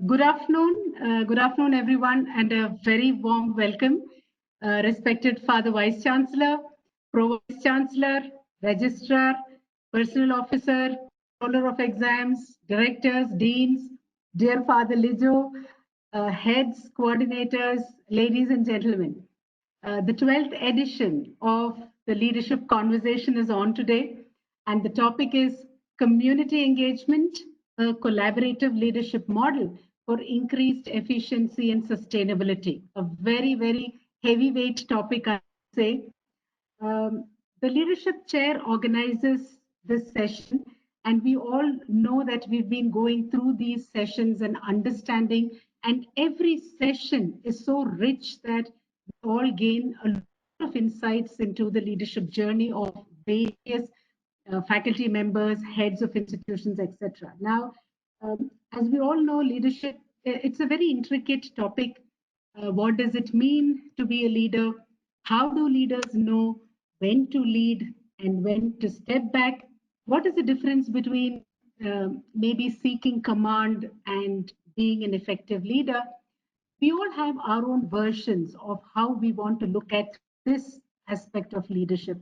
Good afternoon, everyone, and a very warm welcome, respected Father Vice Chancellor, Pro Vice Chancellor, Registrar, Personal Officer, Controller of Exams, Directors, Deans, dear Father Lijo, heads, coordinators, ladies and gentlemen. The 12th edition of the Leadership Conversation is on today, and the topic is Community Engagement, a collaborative leadership model for increased efficiency and sustainability. A very, very heavyweight topic, I would say. The leadership chair organizes this session, and we all know that we've been going through these sessions and understanding, and every session is so rich that we all gain a lot of insights into the leadership journey of various faculty members, heads of institutions, etc. Now, as we all know, leadership, it's a very intricate topic. What does it mean to be a leader? How do leaders know when to lead and when to step back? What is the difference between maybe seeking command and being an effective leader? We all have our own versions of how we want to look at this aspect of leadership.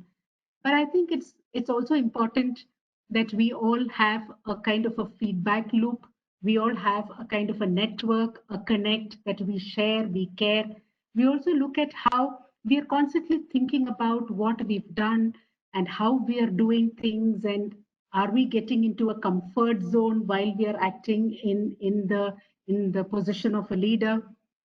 But I think it's also important that we all have a kind of a feedback loop. We all have a kind of a network, a connect that we share, we care. We also look at how we are constantly thinking about what we've done and how we are doing things, and are we getting into a comfort zone while we are acting in the position of a leader.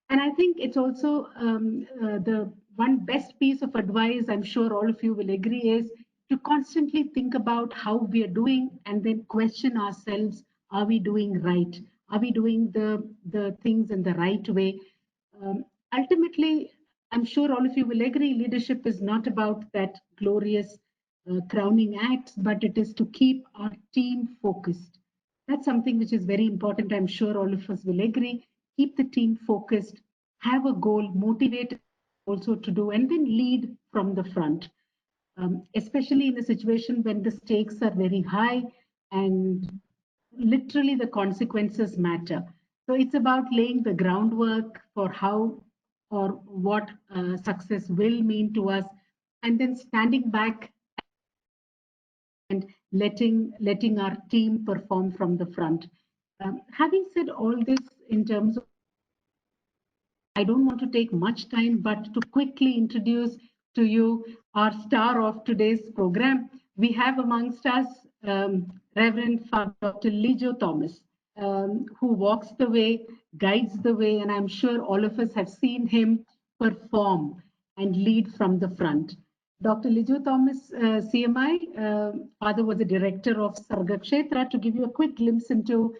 And I think it's also the one best piece of advice, I'm sure all of you will agree, is to constantly think about how we are doing and then question ourselves, are we doing right? Are we doing the things in the right way? Ultimately, I'm sure all of you will agree, leadership is not about that glorious crowning acts, but it is to keep our team focused. That's something which is very important. I'm sure all of us will agree. Keep the team focused, have a goal, motivate also to do, and then lead from the front, especially in a situation when the stakes are very high and literally the consequences matter. So it's about laying the groundwork for how or what success will mean to us, and then standing back and letting our team perform from the front. Having said all this, in terms of, I don't want to take much time, but to quickly introduce to you our star of today's program. We have amongst us Reverend Father Dr. Lijo Thomas, who walks the way, guides the way, and I'm sure all of us have seen him perform and lead from the front. Dr. Lijo Thomas, CMI, Father was a director of Sarga Kshetra. To give you a quick glimpse into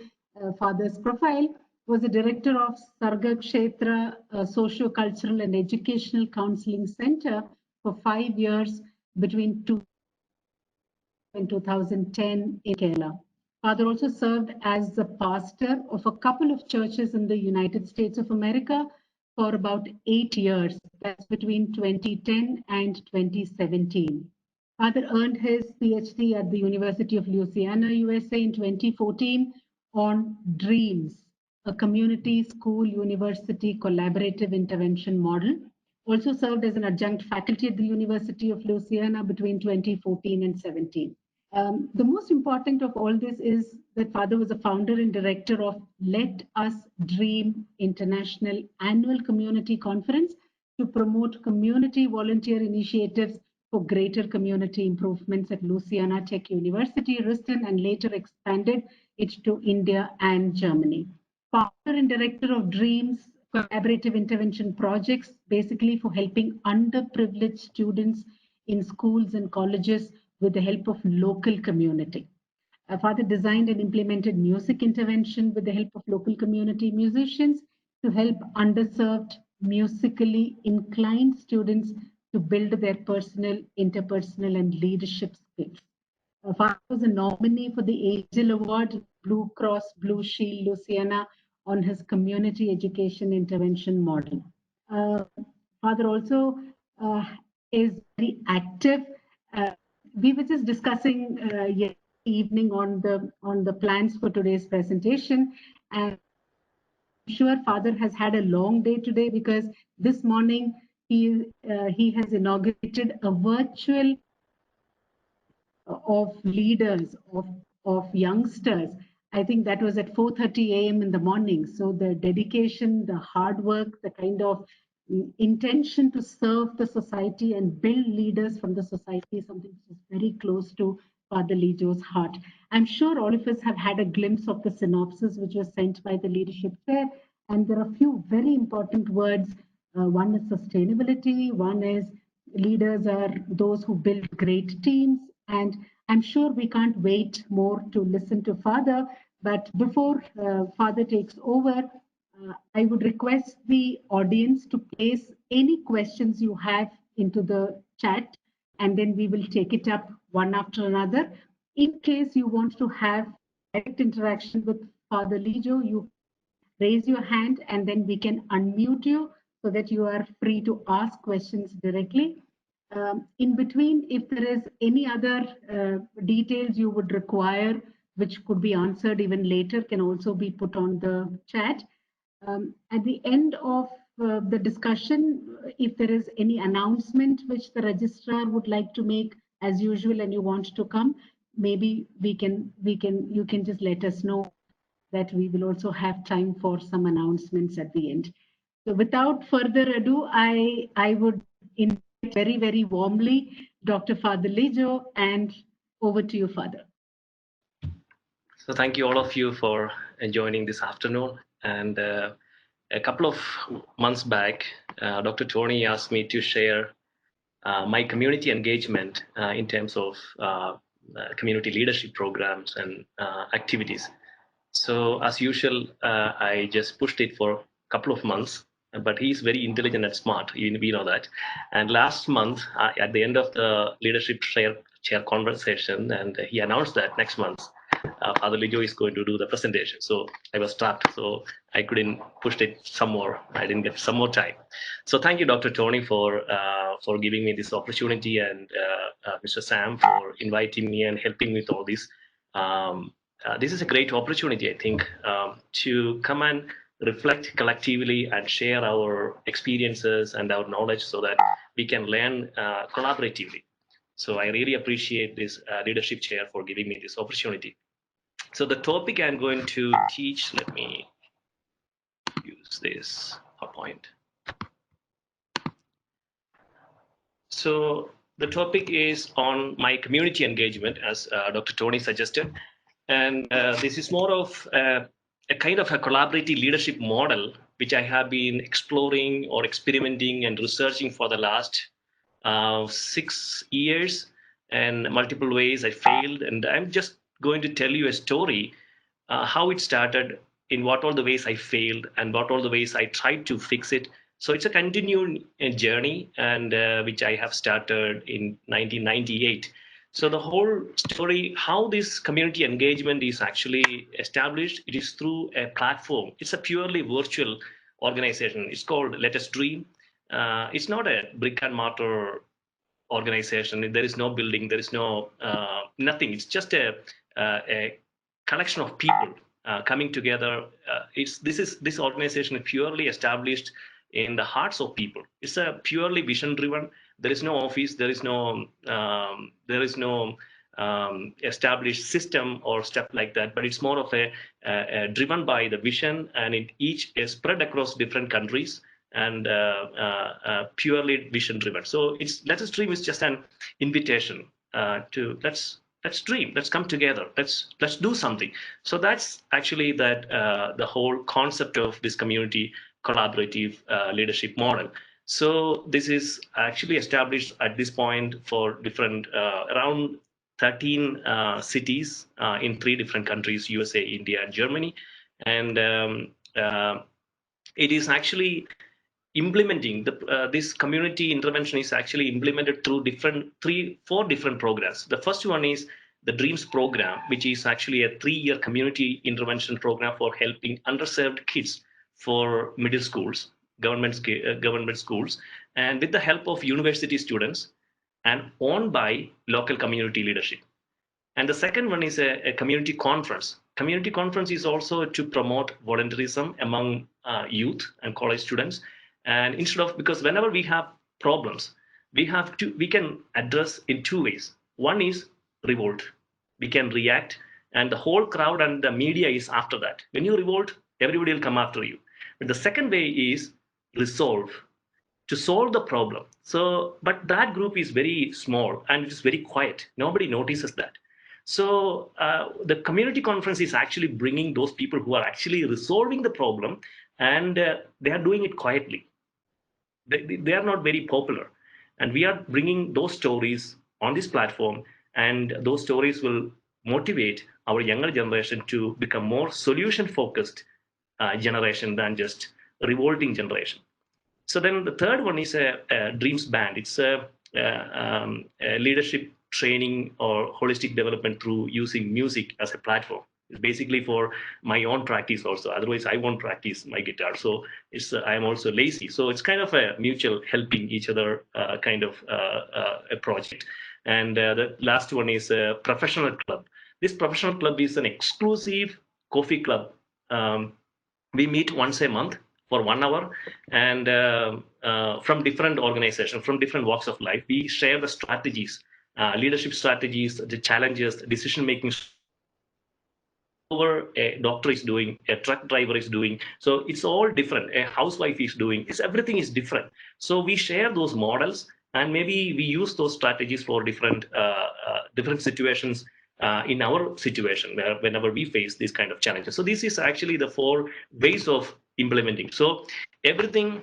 Father's profile, was a director of Sarga Kshetra Socio-Cultural and Educational Counseling Center for 5 years between 2000 and 2010 in Kerala. Father also served as the pastor of a couple of churches in the United States of America for about 8 years. That's between 2010 and 2017. Father earned his PhD at the University of Louisiana, USA in 2014 on DREAMS, a community school university collaborative intervention model. Also served as an adjunct faculty at the University of Louisiana between 2014 and 17. The most important of all this is that Father was a founder and director of Let Us Dream International Annual Community Conference to promote community volunteer initiatives for greater community improvements at Louisiana Tech University, Riston, and later expanded it to India and Germany. Founder and director of Dreams collaborative intervention projects, basically for helping underprivileged students in schools and colleges with the help of local community. Father designed and implemented music intervention with the help of local community musicians to help underserved, musically inclined students to build their personal, interpersonal, and leadership skills. Father was a nominee for the Angel Award, Blue Cross Blue Shield Louisiana, on his community education intervention model. Father also is very active. We were just discussing yesterday evening on the plans for today's presentation, and sure Father has had a long day today because this morning he has inaugurated a virtual of leaders, of youngsters. I think that was at 4:30 a.m. in the morning. So the dedication, the hard work, the kind of intention to serve the society and build leaders from the society is something which is very close to Father Lijo's heart. I'm sure all of us have had a glimpse of the synopsis which was sent by the leadership chair, and there are a few very important words. One is sustainability, one is leaders are those who build great teams, and I'm sure we can't wait more to listen to Father. But before Father takes over, I would request the audience to place any questions you have into the chat, and then we will take it up one after another. In case you want to have direct interaction with Father Lijo, you raise your hand and then we can unmute you so that you are free to ask questions directly. In between, if there is any other details you would require, which could be answered even later, can also be put on the chat. At the end of the discussion, if there is any announcement which the registrar would like to make as usual and you want to come, maybe you can just let us know that we will also have time for some announcements at the end. So without further ado, I would invite very, very warmly Dr. Father Lijo, and over to you, Father. So thank you all of you for joining this afternoon. And a couple of months back, Dr. Tony asked me to share my community engagement in terms of community leadership programs and activities. So as usual, I just pushed it for a couple of months, but he's very intelligent and smart. We know that. And last month, at the end of the leadership chair conversation, and he announced that next month, Father Lijo is going to do the presentation. So I was trapped. So I couldn't push it some more. I didn't get some more time. So thank you, Dr. Tony, for giving me this opportunity, and Mr. Sam for inviting me and helping with all this. This is a great opportunity, I think, to come and reflect collectively and share our experiences and our knowledge so that we can learn collaboratively. So I really appreciate this leadership chair for giving me this opportunity. So the topic I'm going to teach, let me use this PowerPoint. So the topic is on my community engagement, as Dr. Tony suggested. And this is more of a kind of a collaborative leadership model, which I have been exploring or experimenting and researching for the last 6 years. And multiple ways I failed. And I'm just going to tell you a story, how it started, in what all the ways I failed, and what all the ways I tried to fix it. So it's a continued journey, and which I have started in 1998. So the whole story, how this community engagement is actually established, it is through a platform. It's a purely virtual organization. It's called Let Us Dream. It's not a brick and mortar organization. There is no building. There is no nothing. It's just a collection of people coming together. This organization is purely established in the hearts of people. It's a purely vision driven. There is no office. There is no established system or stuff like that. But it's more of a driven by the vision, and it each is spread across different countries, and purely vision driven. So it's Let Us Dream is just an invitation to let's dream, let's come together, let's do something. So that's actually that the whole concept of this community collaborative leadership model. So this is actually established at this point for different around 13 cities in 3 different countries: USA, India, and Germany. And it is actually implementing this community intervention is actually implemented through 4 different programs. The first one is the Dreams program, which is actually a 3-year community intervention program for helping underserved kids for middle schools, government schools, and with the help of university students, and owned by local community leadership. And the second one is a community conference. Community conference is also to promote volunteerism among youth and college students. And instead of, because whenever we have problems, we can address in two ways. One is revolt. We can react, and the whole crowd and the media is after that. When you revolt, everybody will come after you. But the second way is resolve, to solve the problem. So, but that group is very small and it is very quiet. Nobody notices that. So the community conference is actually bringing those people who are actually resolving the problem, and they are doing it quietly. They are not very popular, and we are bringing those stories on this platform, and those stories will motivate our younger generation to become more solution focused generation than just revolting generation. So then the third one is a dreams band. It's a leadership training or holistic development through using music as a platform. It's basically for my own practice also. Otherwise, I won't practice my guitar. So it's I'm also lazy. So it's kind of a mutual helping each other kind of a project. And the last one is a professional club. This professional club is an exclusive coffee club. We meet once a month for 1 hour, and from different organizations, from different walks of life, we share the strategies, leadership strategies, the challenges, decision making, whatever a doctor is doing, a truck driver is doing. So it's all different. A housewife is doing. It's everything is different. So we share those models, and maybe we use those strategies for different situations in our situation, where whenever we face these kind of challenges. So this is actually the 4 ways of implementing. So everything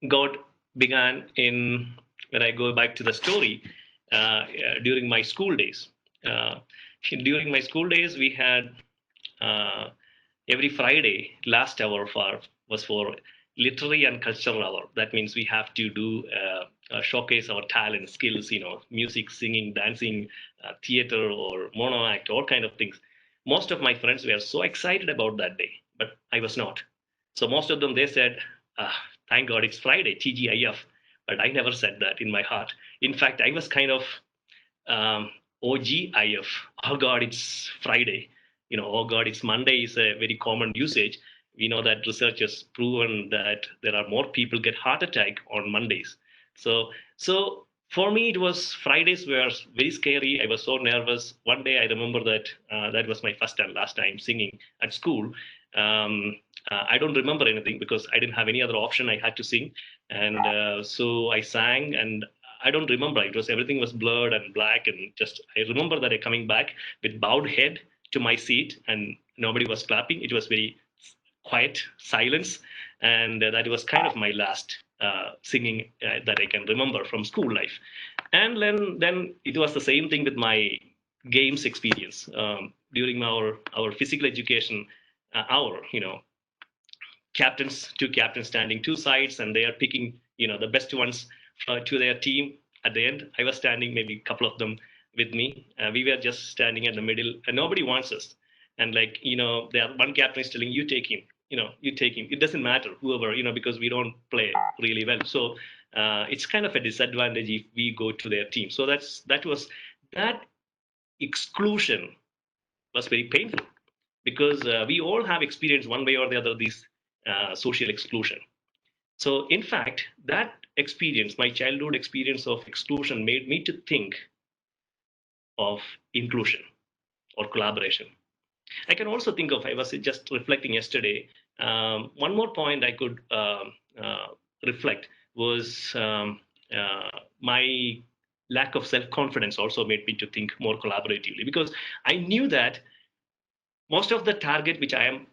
got began in, when I go back to the story, during my school days. Uh, During my school days, we had every Friday, last hour was for literary and cultural hour. That means we have to do showcase our talent, skills, music, singing, dancing, theater, or mono act, all kind of things. Most of my friends were so excited about that day, but I was not. So most of them, they said, "Thank God it's Friday, TGIF." But I never said that in my heart. In fact, I was kind of OGIF. Oh God, it's Friday. Oh God, it's Monday is a very common usage. We know that research has proven that there are more people get heart attack on Mondays. So for me, it was Fridays were very scary. I was so nervous. One day, I remember that that was my first and last time singing at school. I don't remember anything because I didn't have any other option. I had to sing, and so I sang, and I don't remember. It was everything was blurred and black, and just I remember that I coming back with bowed head to my seat, and nobody was clapping. It was very quiet silence, and that was kind of my last singing that I can remember from school life. And then it was the same thing with my games experience during our physical education hour. Two captains standing two sides, and they are picking the best ones to their team. At the end, I was standing, maybe a couple of them with me. We were just standing in the middle, and nobody wants us. And there one captain is telling, you take him, you take him. It doesn't matter whoever, because we don't play really well. So it's kind of a disadvantage if we go to their team. So that exclusion was very painful, because we all have experienced one way or the other this social exclusion. So, in fact, that experience, my childhood experience of exclusion, made me to think of inclusion or collaboration. I can also think of, I was just reflecting yesterday, one more point I could reflect was my lack of self-confidence also made me to think more collaboratively, because I knew that most of the target which I am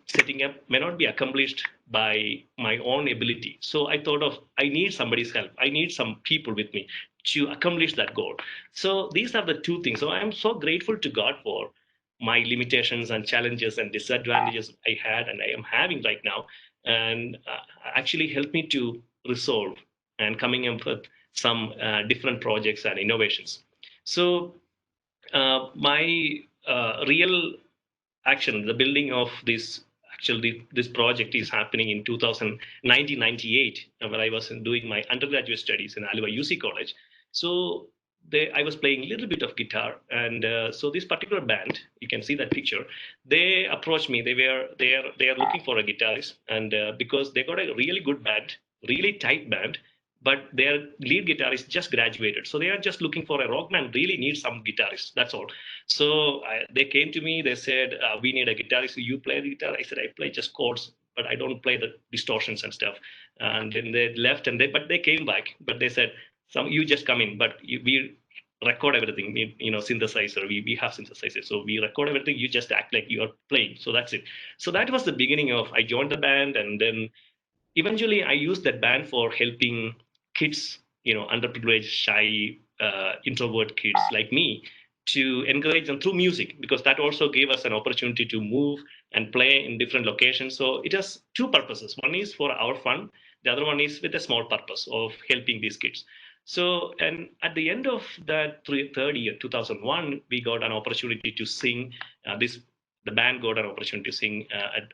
setting up may not be accomplished by my own ability. So I thought of, I need somebody's help. I need some people with me to accomplish that goal. So these are the two things. So I am so grateful to God for my limitations and challenges and disadvantages I had and I am having right now, and actually helped me to resolve and coming up with some different projects and innovations. So my real action, the building of this, actually this project is happening in 1998, when I was doing my undergraduate studies in Aliva UC College. So I was playing a little bit of guitar, and so this particular band, you can see that picture. They approached me. They are looking for a guitarist, and because they got a really good band, really tight band, but their lead guitarist just graduated, so they are just looking for a rock band. Really need some guitarists. That's all. So they came to me. They said, "We need a guitarist. You play the guitar?" I said, "I play just chords, but I don't play the distortions and stuff." And then they left, but they came back. But they said, "Some you just come in, but we record everything. Synthesizer. We have synthesizer, so we record everything. You just act like you are playing. So that's it." So that was the beginning of. I joined the band, and then eventually I used that band for helping kids, underprivileged, shy, introvert kids like me, to encourage them through music, because that also gave us an opportunity to move and play in different locations. So it has two purposes. One is for our fun. The other one is with a small purpose of helping these kids. So, and at the end of that third year, 2001, we got an opportunity to sing. The band got an opportunity to sing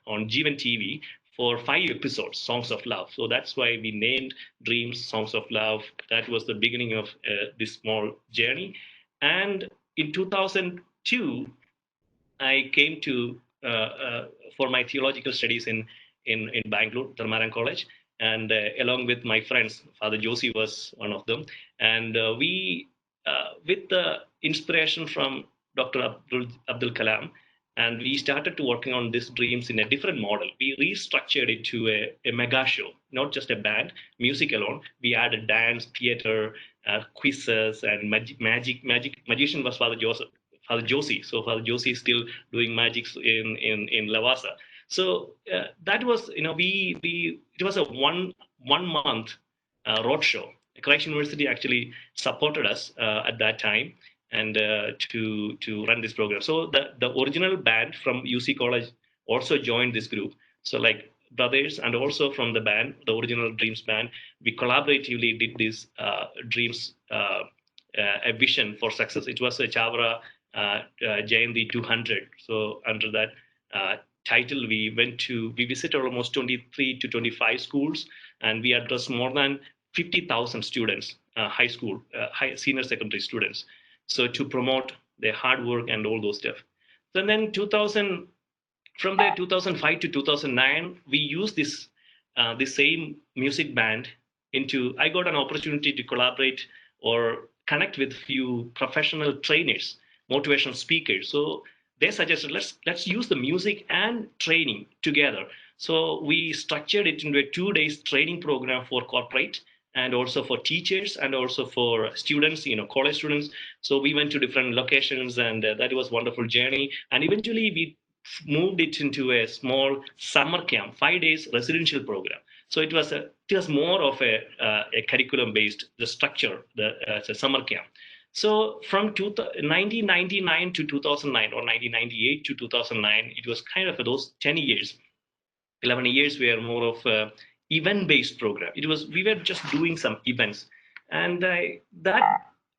on Jeevan TV for 5 episodes, Songs of Love. So that's why we named Dreams Songs of Love. That was the beginning of this small journey. And in 2002, I came to for my theological studies in Bangalore, Dharmaran College, and along with my friends, Father Josie was one of them, and we, with the inspiration from Dr. Abdul Kalam, and we started to working on these dreams in a different model. We restructured it to a mega show, not just a band, music alone. We added dance, theater, quizzes, and magician was Father Josie. So Father Josie is still doing magics in Lavasa. So that was, we it was a one month road show. Christ University actually supported us at that time, and to run this program. So the original band from UC College also joined this group. So like brothers, and also from the band, the original Dreams band, we collaboratively did this Dreams a vision for success. It was a Chavara Jayanti 200. So under that title, we visited almost 23 to 25 schools, and we addressed more than 50,000 students, high school, senior secondary students. So to promote their hard work and all those stuff. So then 2000, from there 2005 to 2009, we used this same music band into. I got an opportunity to collaborate or connect with few professional trainers, motivational speakers. So they suggested, let's use the music and training together. So we structured it into a 2 days training program for corporate, and also for teachers, and also for students, college students. So we went to different locations, and that was a wonderful journey. And eventually we moved it into a small summer camp, 5 days residential program. So it was more of a curriculum based the structure, it's a summer camp. So from 1999 to 2009, or 1998 to 2009, it was kind of those 10 years, 11 years were more of a event based program. We were just doing some events, and that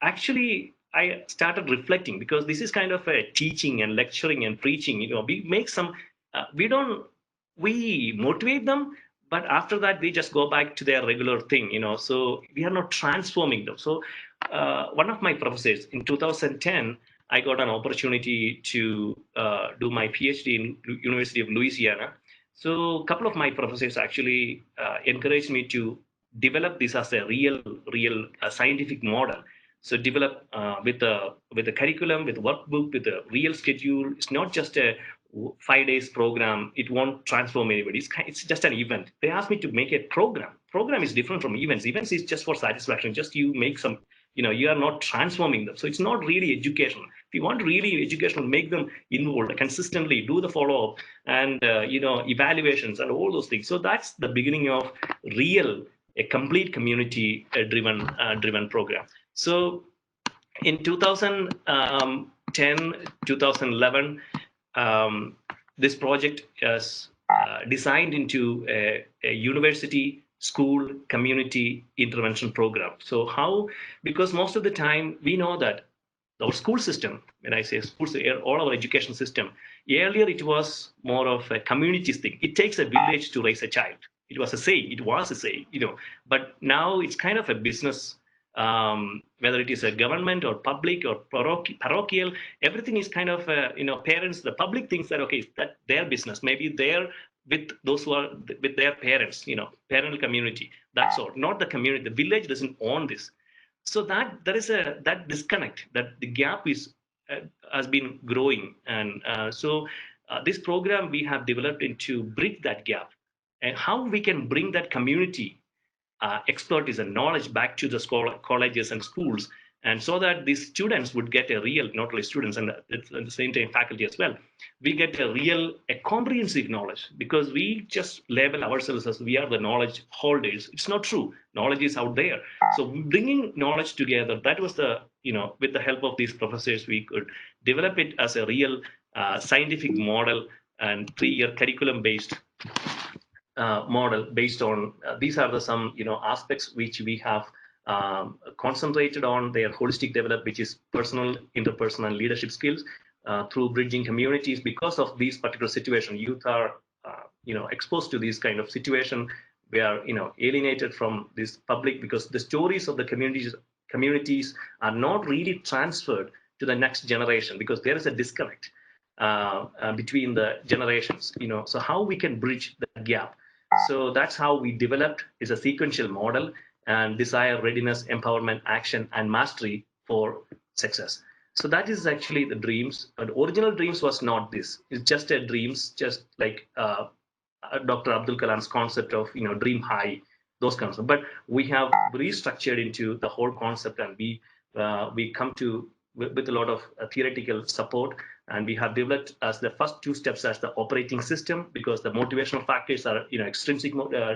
actually I started reflecting, because this is kind of a teaching and lecturing and preaching. We make some, we don't, we motivate them, but after that they just go back to their regular thing. So we are not transforming them. So one of my professors in 2010, I got an opportunity to do my PhD in University of Louisiana. So a couple of my professors actually encouraged me to develop this as a real scientific model. So develop with a curriculum, with workbook, with a real schedule. It's not just a 5 days program. It won't transform anybody. It's just an event. They asked me to make a program. Program is different from events. Events is just for satisfaction. Just you make some, you are not transforming them. So it's not really educational. If you want really educational, make them involved consistently, do the follow up, and evaluations and all those things. So that's the beginning of a complete community driven program. So in 2010, 2011, this project is designed into a university school community intervention program. So how? Because most of the time we know that our school system, when I say schools, all our education system, earlier it was more of a community thing. It takes a village to raise a child. It was a saying, but now it's kind of a business whether it is a government or public or parochial, everything is kind of, parents, the public thinks that, okay, that their business, maybe they're with those who are with their parents, parental community, that's all, not the community. The village doesn't own this. So that there is that disconnect, that the gap is has been growing. And this program we have developed to bridge that gap, and how we can bring that community expertise and knowledge back to the colleges and schools, and so that these students would get a real, not only students and at the same time faculty as well, we get a comprehensive knowledge, because we just label ourselves as we are the knowledge holders. It's not true. Knowledge is out there. So bringing knowledge together, that was with the help of these professors, we could develop it as a real scientific model and 3-year curriculum based model based on these are the some aspects which we have concentrated on their holistic development, which is personal, interpersonal, leadership skills through bridging communities. Because of these particular situation, youth are exposed to these kind of situation. We are alienated from this public, because the stories of the communities are not really transferred to the next generation, because there is a disconnect between the generations. So how we can bridge that gap? So that's how we developed is a sequential model, and desire, readiness, empowerment, action, and mastery for success. So that is actually the dreams. But original dreams was not this. It's just a dreams, just like Dr. Abdul Kalam's concept of dream high, those kinds of. But we have restructured into the whole concept, and we come to with a lot of theoretical support, and we have developed as the first 2 steps as the operating system, because the motivational factors are extrinsic.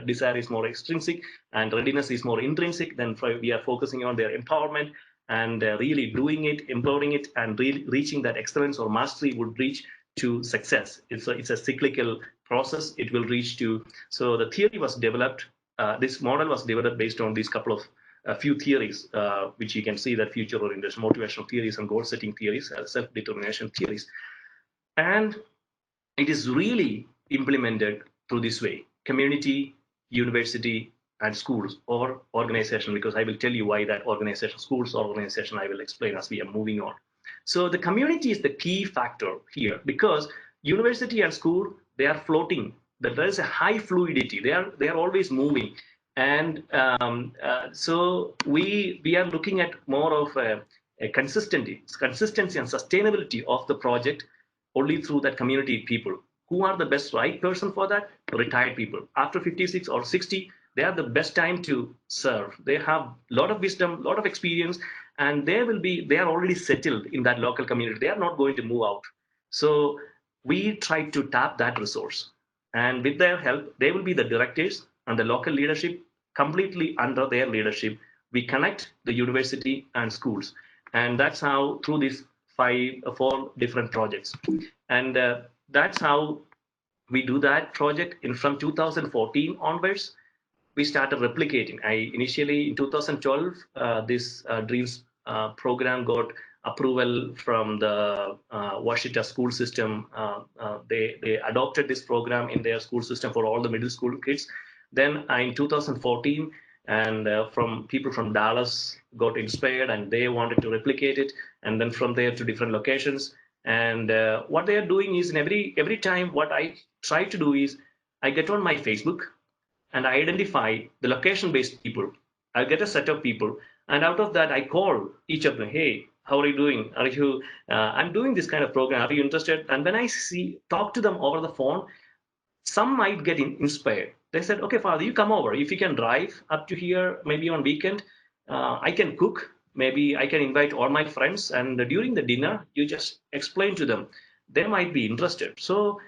Desire is more extrinsic, and readiness is more intrinsic. Then we are focusing on their empowerment, and really doing it, empowering it, and reaching that excellence or mastery would reach to success. It's a cyclical process. It will reach to. So the theory was developed. This model was developed based on these couple of a few theories, which you can see, that future orientation, motivational theories, and goal setting theories, self-determination theories. And it is really implemented through this way: community, university, and schools or organization, because I will tell you why that organization, schools or organization, I will explain as we are moving on. So the community is the key factor here, because university and school, they are floating. There is a high fluidity. They are always moving. And so we are looking at more of a consistency and sustainability of the project only through that community people. Who are the best right person for that? Retired people. After 56 or 60, they are the best time to serve. They have a lot of wisdom, a lot of experience, and they are already settled in that local community. They are not going to move out. So we try to tap that resource. And with their help, they will be the directors, and the local leadership completely under their leadership. We connect the university and schools. And that's how, through these 4 different projects. And that's how we do that project. From 2014 onwards, we started replicating. Initially in 2012, this Dreams program got approval from the Washita school system. They adopted this program in their school system for all the middle school kids. Then in 2014, and from people from Dallas got inspired, and they wanted to replicate it. And then from there to different locations. And what they are doing is, in every time, what I try to do is, I get on my Facebook and I identify the location-based people. I get a set of people, and out of that, I call each of them. Hey, how are you doing? Are you? I'm doing this kind of program. Are you interested? And when I talk to them over the phone, some might get inspired. They said, okay, Father, you come over. If you can drive up to here, maybe on weekend, I can cook. Maybe I can invite all my friends, and during the dinner, you just explain to them. They might be interested. So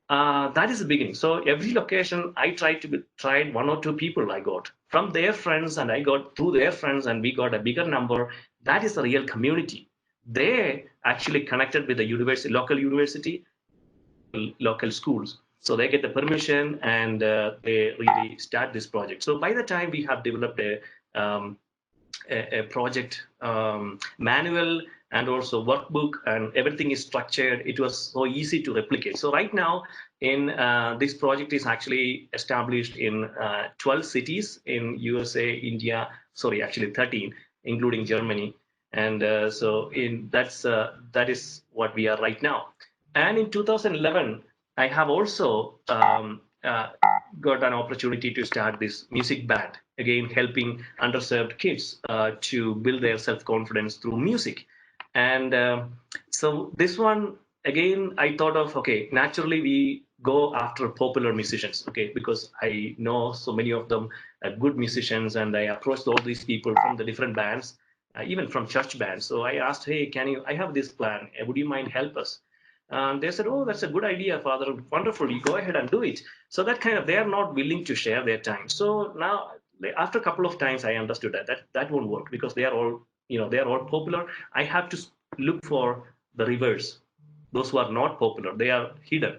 that is the beginning. So every location, I tried 1 or 2 people I got from their friends, and I got through their friends, and we got a bigger number. That is the real community. They actually connected with the university, local university, local schools. So they get the permission, and they really start this project. So by the time we have developed a project manual and also workbook, and everything is structured, it was so easy to replicate. So right now, in this project is actually established in 12 cities in USA, India, sorry, actually 13, including Germany. And that is what we are right now. And in 2011, I have also got an opportunity to start this music band, again helping underserved kids to build their self-confidence through music. And so this one, again, I thought of, okay, naturally we go after popular musicians, okay, because I know so many of them are good musicians, and I approached all these people from the different bands, even from church bands. So I asked, hey, I have this plan, would you mind help us? They said, oh, that's a good idea, Father, wonderful, you go ahead and do it. So that kind of, they are not willing to share their time. So now, after a couple of times, I understood that won't work, because they are all, they are all popular. I have to look for the reverse, those who are not popular, they are hidden.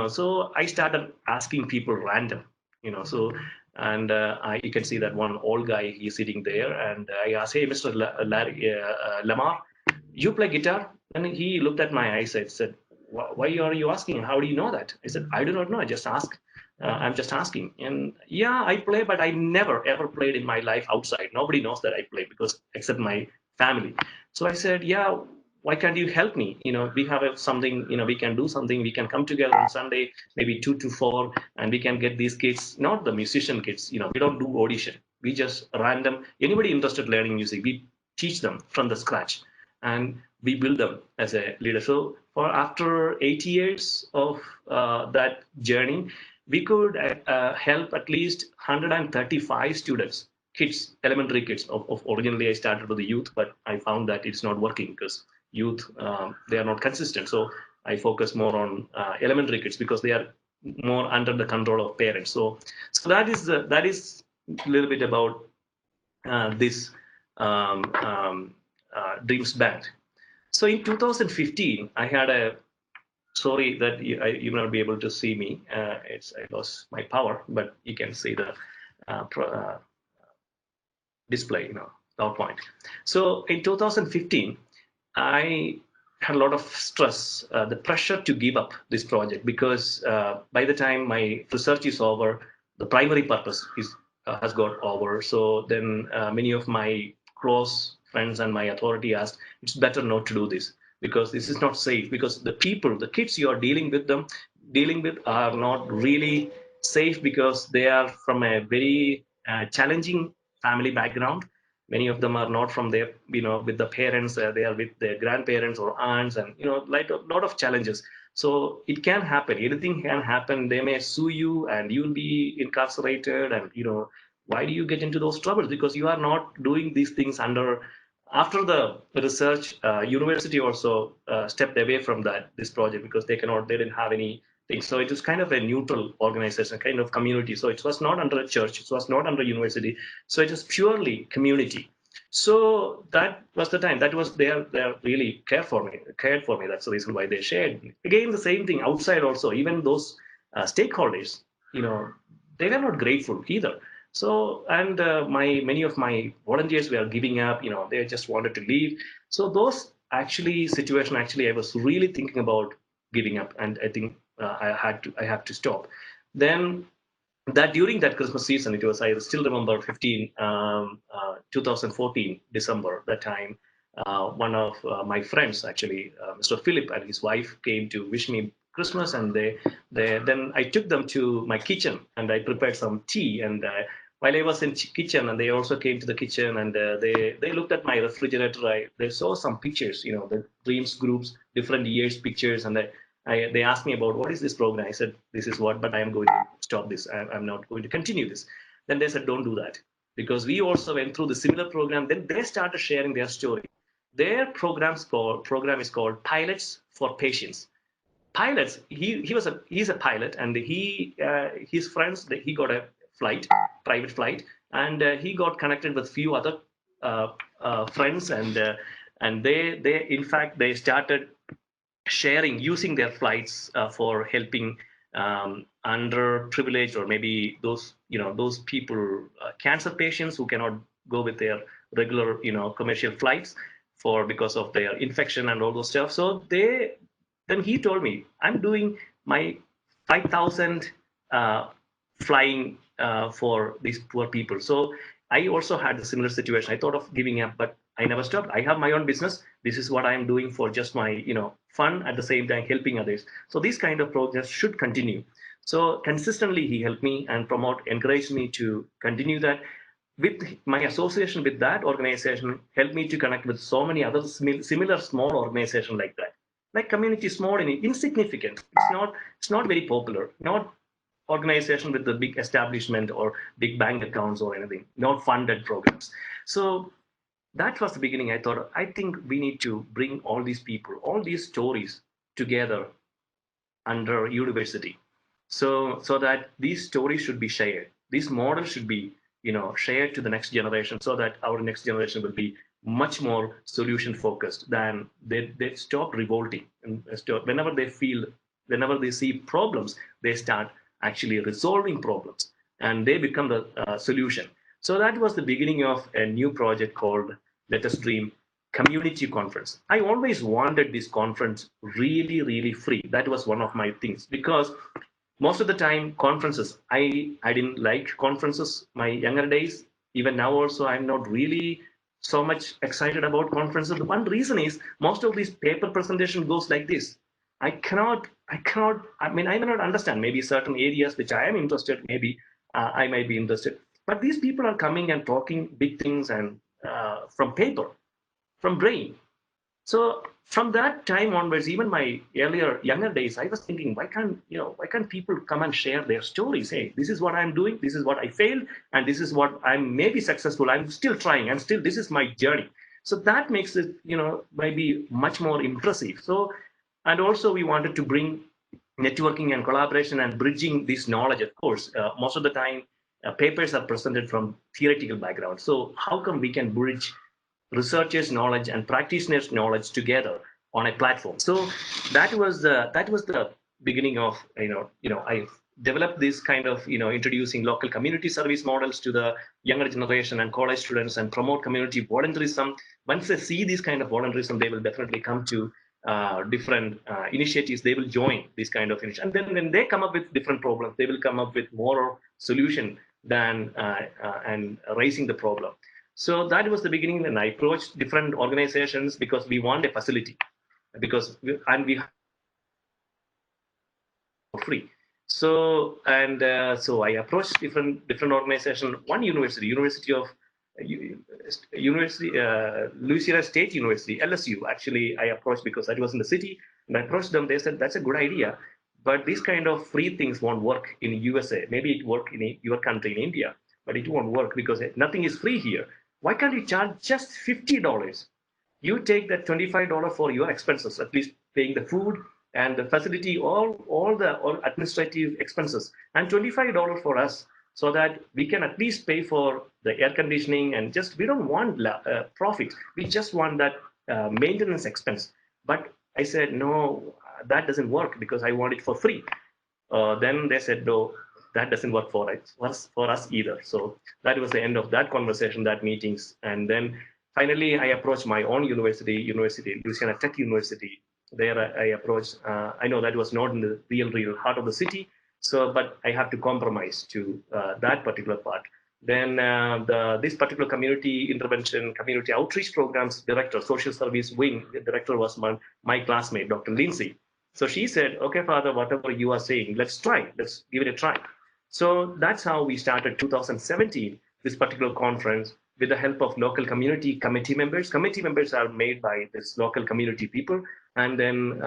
So I started asking people random, so, and you can see that one old guy, he's sitting there, and I asked, hey, Mr. Larry, Lamar, you play guitar? And he looked at my eyes and said, why are you asking? How do you know that? I said, I do not know, I just ask. I'm just asking. And yeah, I play, but I never ever played in my life outside. Nobody knows that I play, because except my family. So I said, yeah, why can't you help me? We have something, we can do something. We can come together on Sunday, maybe 2 to 4, and we can get these kids, not the musician kids, we don't do audition. We just random, anybody interested learning music, we teach them from the scratch, and we build them as a leader. So for after 8 years of that journey, we could help at least 135 students, kids, elementary kids. Of originally, I started with the youth, but I found that it's not working, because youth, they are not consistent. So I focus more on elementary kids, because they are more under the control of parents. So that is a little bit about this um, um, Dreams Band. So in 2015, I had a, sorry that you will not be able to see me. I lost my power, but you can see the display, PowerPoint. So in 2015, I had a lot of stress, the pressure to give up this project, because by the time my research is over, the primary purpose has got over. So then many of my close friends and my authority asked, it's better not to do this, because this is not safe, because the people, the kids you are dealing with are not really safe, because they are from a very challenging family background. Many of them are not from their, with the parents, they are with their grandparents or aunts, and like a lot of challenges. So it can happen, anything can happen. They may sue you, and you'll be incarcerated, and why do you get into those troubles? Because you are not doing these things under. After the research, university also stepped away from this project, because they didn't have any things. So it was kind of a neutral organization, kind of community. So it was not under a church, it was not under university. So it was purely community. So that was the time. That was they really cared for me. That's the reason why they shared. Again, the same thing outside also. Even those stakeholders, you know, they were not grateful either. So, and my many of my volunteers were giving up. They just wanted to leave. So those actually situation, actually, I was really thinking about giving up, and I think I have to stop. Then that during that Christmas season, it was, I still remember 2014 December, that time, one of my friends, actually, Mr. Philip and his wife, came to wish me Christmas, and then I took them to my kitchen, and I prepared some tea. And while I was in kitchen, and they also came to the kitchen, and they looked at my refrigerator. They saw some pictures, the dreams groups, different years pictures, and they asked me about what is this program. I said, this is what, but I am going to stop this. I'm not going to continue this. Then they said, don't do that, because we also went through the similar program. Then they started sharing their story. Their program is called Pilots for Patients. Pilots. He's a pilot, and his friends, he got a private flight, and he got connected with few other uh, friends, and they in fact they started sharing, using their flights for helping underprivileged, or maybe those people, cancer patients who cannot go with their regular commercial flights for because of their infection and all those stuff. So then he told me, I'm doing my 5,000 flying for these poor people. So I also had a similar situation. I thought of giving up, but I never stopped. I have my own business. This is what I am doing for just my, fun, at the same time helping others. So these kind of projects should continue. So consistently, he helped me and encouraged me to continue that. With my association with that organization, helped me to connect with so many other similar small organizations like that. Like community, small and insignificant. It's not very popular. Not organization with the big establishment or big bank accounts or anything, not funded programs. So that was the beginning. I thought, I think we need to bring all these people, all these stories together under university. So that these stories should be shared. These models should be, shared to the next generation, so that our next generation will be much more solution focused than they stop revolting and stop, whenever they see problems, they start actually resolving problems, and they become the solution. So that was the beginning of a new project called Let Us Dream Community Conference. I always wanted this conference really, really free. That was one of my things, because most of the time conferences, I didn't like conferences my younger days. Even now also, I'm not really so much excited about conferences. The one reason is most of these paper presentation goes like this. I mean, I may not understand maybe certain areas which I am interested, maybe I might be interested, but these people are coming and talking big things and from paper, from brain. So from that time onwards, even my younger days, I was thinking, why can't people come and share their stories? Hey, this is what I'm doing, this is what I failed, and this is what I'm maybe successful. I'm still trying, and still this is my journey. So that makes it, maybe much more impressive. So, and also we wanted to bring networking and collaboration and bridging this knowledge. Of course, most of the time, papers are presented from theoretical background. So how come we can bridge researchers' knowledge and practitioners' knowledge together on a platform? So that was the beginning of, I developed this kind of, introducing local community service models to the younger generation and college students, and promote community volunteerism. Once they see this kind of volunteerism, they will definitely come to different initiatives. They will join this kind of initiative, and then when they come up with different problems, they will come up with more solution than and raising the problem. So that was the beginning when I approached different organizations, because we want a facility, and we free. So I approached different organizations. One University of University Louisiana State University, LSU. Actually, I approached because I was in the city, and I approached them. They said that's a good idea, but these kind of free things won't work in USA. Maybe it work in your country, in India, but it won't work because nothing is free here. Why can't you charge just $50? You take that $25 for your expenses, at least paying the food and the facility, all administrative expenses, and $25 for us, so that we can at least pay for the air conditioning, and just, we don't want profit. We just want that maintenance expense. But I said, no, that doesn't work, because I want it for free. Then they said, no, that doesn't work for us either. So that was the end of that conversation, that meetings. And then finally, I approached my own university, Louisiana Tech University. There I approached, I know that was not in the real heart of the city. So, but I have to compromise to that particular part. Then this particular community intervention, community outreach programs director, social service wing, the director was my classmate, Dr. Lindsay. So she said, okay, Father, whatever you are saying, let's try. Let's give it a try. So that's how we started 2017, this particular conference, with the help of local community committee members. Committee members are made by this local community people, and then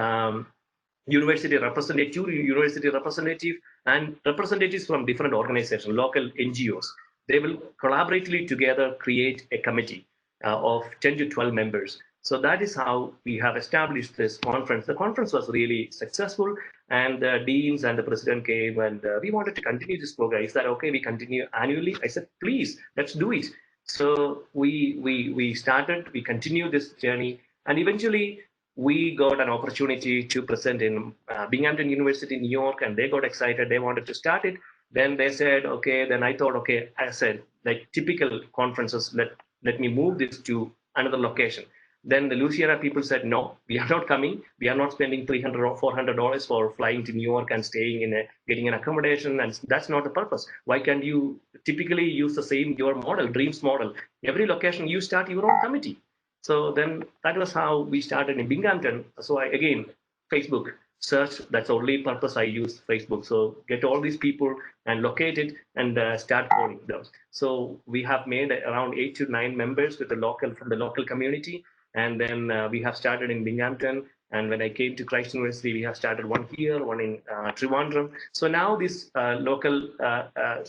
university representative, and representatives from different organizations, local NGOs. They will collaboratively together create a committee of 10 to 12 members. So that is how we have established this conference. The conference was really successful, and the deans and the president came, and we wanted to continue this program. Is that okay? We continue annually? I said, please, let's do it. So we started, we continue this journey, and eventually we got an opportunity to present in Binghamton University, New York, and they got excited. They wanted to start it. Then they said, okay. Then I thought, okay, I said, like typical conferences, let me move this to another location. Then the Louisiana people said, no, we are not coming. We are not spending $300 or $400 for flying to New York and staying getting an accommodation. And that's not the purpose. Why can't you typically use the same, your model, dreams model? Every location, you start your own committee. So then that was how we started in Binghamton. So again, Facebook search, that's the only purpose I use Facebook. So get all these people and locate it and start calling them. So we have made around 8 to 9 members with from the local community. And then we have started in Binghamton. And when I came to Christ University, we have started one here, one in Trivandrum. So now this local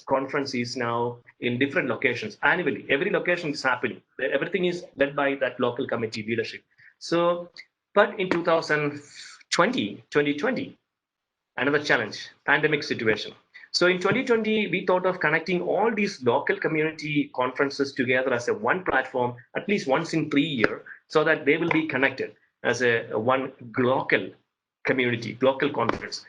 conference is now in different locations annually. Every location is happening. Everything is led by that local committee leadership. So, but in 2020, another challenge, pandemic situation. So in 2020, we thought of connecting all these local community conferences together as a one platform, at least once in 3 years, so that they will be connected as a one local community, local conference.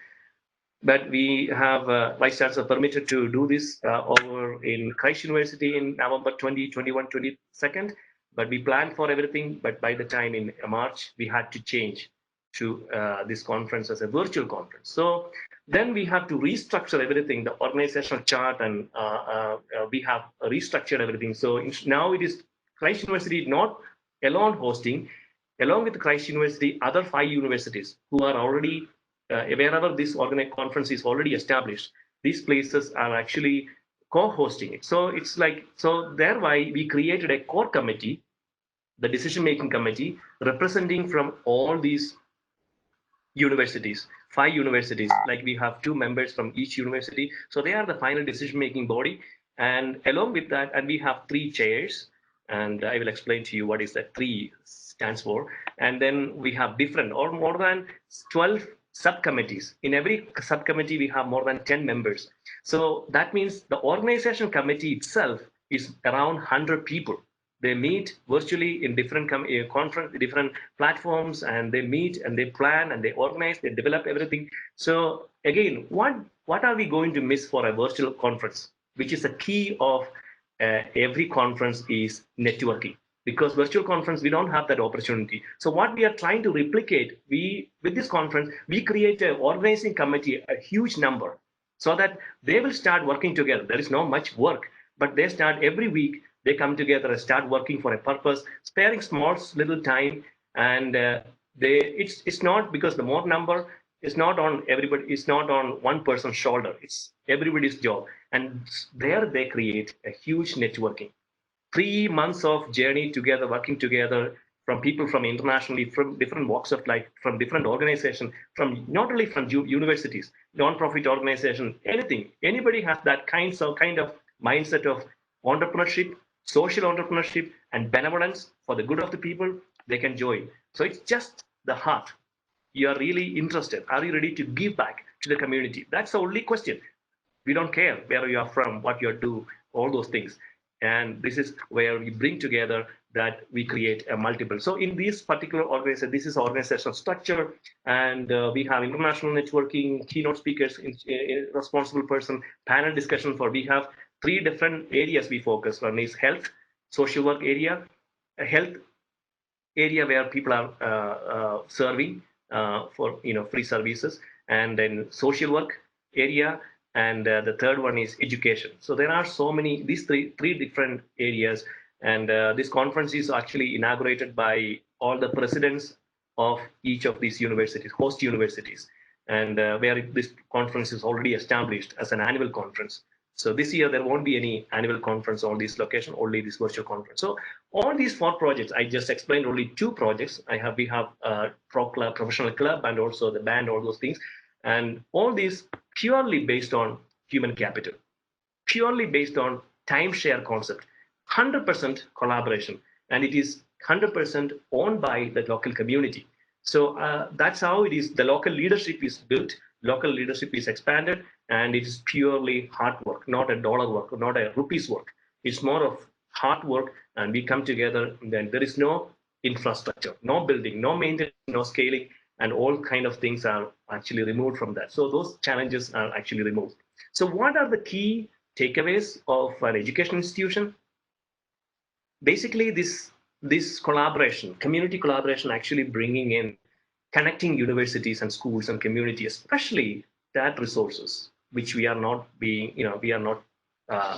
But we have Vice Chancellor permitted to do this over in Christ University in November 2021, 22nd. But we planned for everything. But by the time in March, we had to change to this conference as a virtual conference. So then we have to restructure everything, the organizational chart, and we have restructured everything. So now it is Christ University not alone hosting, along with Christ University, other 5 universities who are already wherever this conference is already established, these places are actually co-hosting it. So it's like, so thereby we created a core committee, the decision-making committee, representing from all these universities, 5 universities, like we have 2 members from each university. So they are the final decision-making body. And along with that, and we have 3 chairs, and I will explain to you what is that 3 stands for. And then we have different or more than 12 subcommittees. In every subcommittee, we have more than 10 members. So that means the organization committee itself is around 100 people. They meet virtually in different conference, different platforms, and they meet and they plan and they organize, they develop everything. So again, what are we going to miss for a virtual conference? Which is the key of every conference is networking. Because virtual conference, we don't have that opportunity. So what we are trying to replicate, with this conference, we create an organizing committee, a huge number, so that they will start working together. There is not much work, but they start every week. They come together and start working for a purpose, sparing small little time, and it's not because the more number is not on everybody. It's not on one person's shoulder. It's everybody's job, and there they create a huge networking. 3 months of journey together, working together, from people from internationally, from different walks of life, from different organizations, from not only from universities, non-profit organization, anything. Anybody has that kind of mindset of entrepreneurship, social entrepreneurship, and benevolence for the good of the people, they can join. So it's just the heart. You are really interested. Are you ready to give back to the community? That's the only question. We don't care where you are from, what you do, all those things. And this is where we bring together that we create a multiple. So in this particular organization, this is organizational structure, and we have international networking, keynote speakers, responsible person, panel discussion for, we have 3 different areas we focus. One is health, social work area, a health area where people are serving for free services, and then social work area, and the third one is education. So there are so many, these three different areas, and this conference is actually inaugurated by all the presidents of each of these universities, host universities, and where this conference is already established as an annual conference. So this year there won't be any annual conference on this location, only this virtual conference. So all these 4 projects, I just explained only 2 projects. We have pro club, professional club, and also the band, all those things. And all these purely based on human capital, purely based on timeshare concept, 100% collaboration, and it is 100% owned by the local community. So that's how it is. The local leadership is built, local leadership is expanded, and it is purely hard work, not a dollar work, not a rupees work. It's more of hard work, and we come together. And then there is no infrastructure, no building, no maintenance, no scaling, and all kind of things are actually removed from that. So those challenges are actually removed. So what are the key takeaways of an education institution? Basically, this this collaboration, community collaboration, actually bringing in, connecting universities and schools and community, especially that resources which we are not being, we are not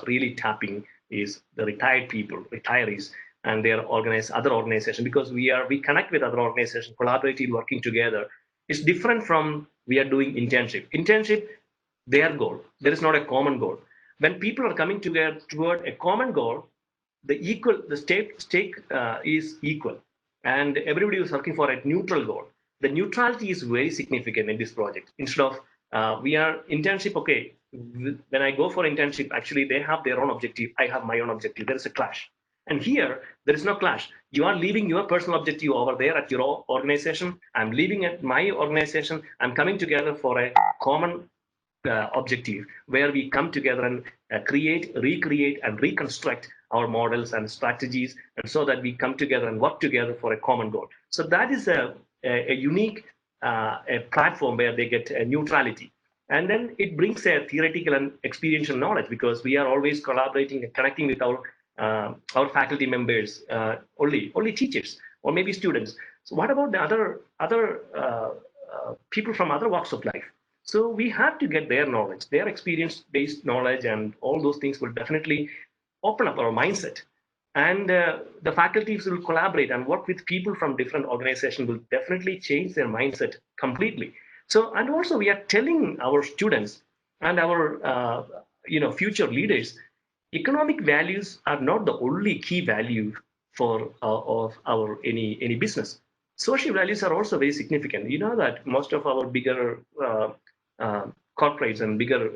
really tapping, is the retired people, retirees, and their other organizations, because we connect with other organizations, collaboratively working together. It's different from we are doing internship, their goal, there is not a common goal. When people are coming together toward a common goal, the stake is equal, and everybody is working for a neutral goal. The neutrality is very significant in this project. Instead of we are internship, okay, when I go for internship, actually they have their own objective, I have my own objective, there is a clash. And here there is no clash. You are leaving your personal objective over there at your organization, I'm leaving at my organization, I'm coming together for a common objective, where we come together and create, recreate, and reconstruct our models and strategies, and so that we come together and work together for a common goal. So that is a unique a platform where they get a neutrality. And then it brings a theoretical and experiential knowledge, because we are always collaborating and connecting with our faculty members, only teachers or maybe students. So what about the other people from other walks of life? So we have to get their knowledge, their experience-based knowledge, and all those things will definitely open up our mindset. And the faculties will collaborate and work with people from different organizations, will definitely change their mindset completely. So, and also we are telling our students and our future leaders, economic values are not the only key value for of our any business. Social values are also very significant. You know that most of our bigger uh, corporates and bigger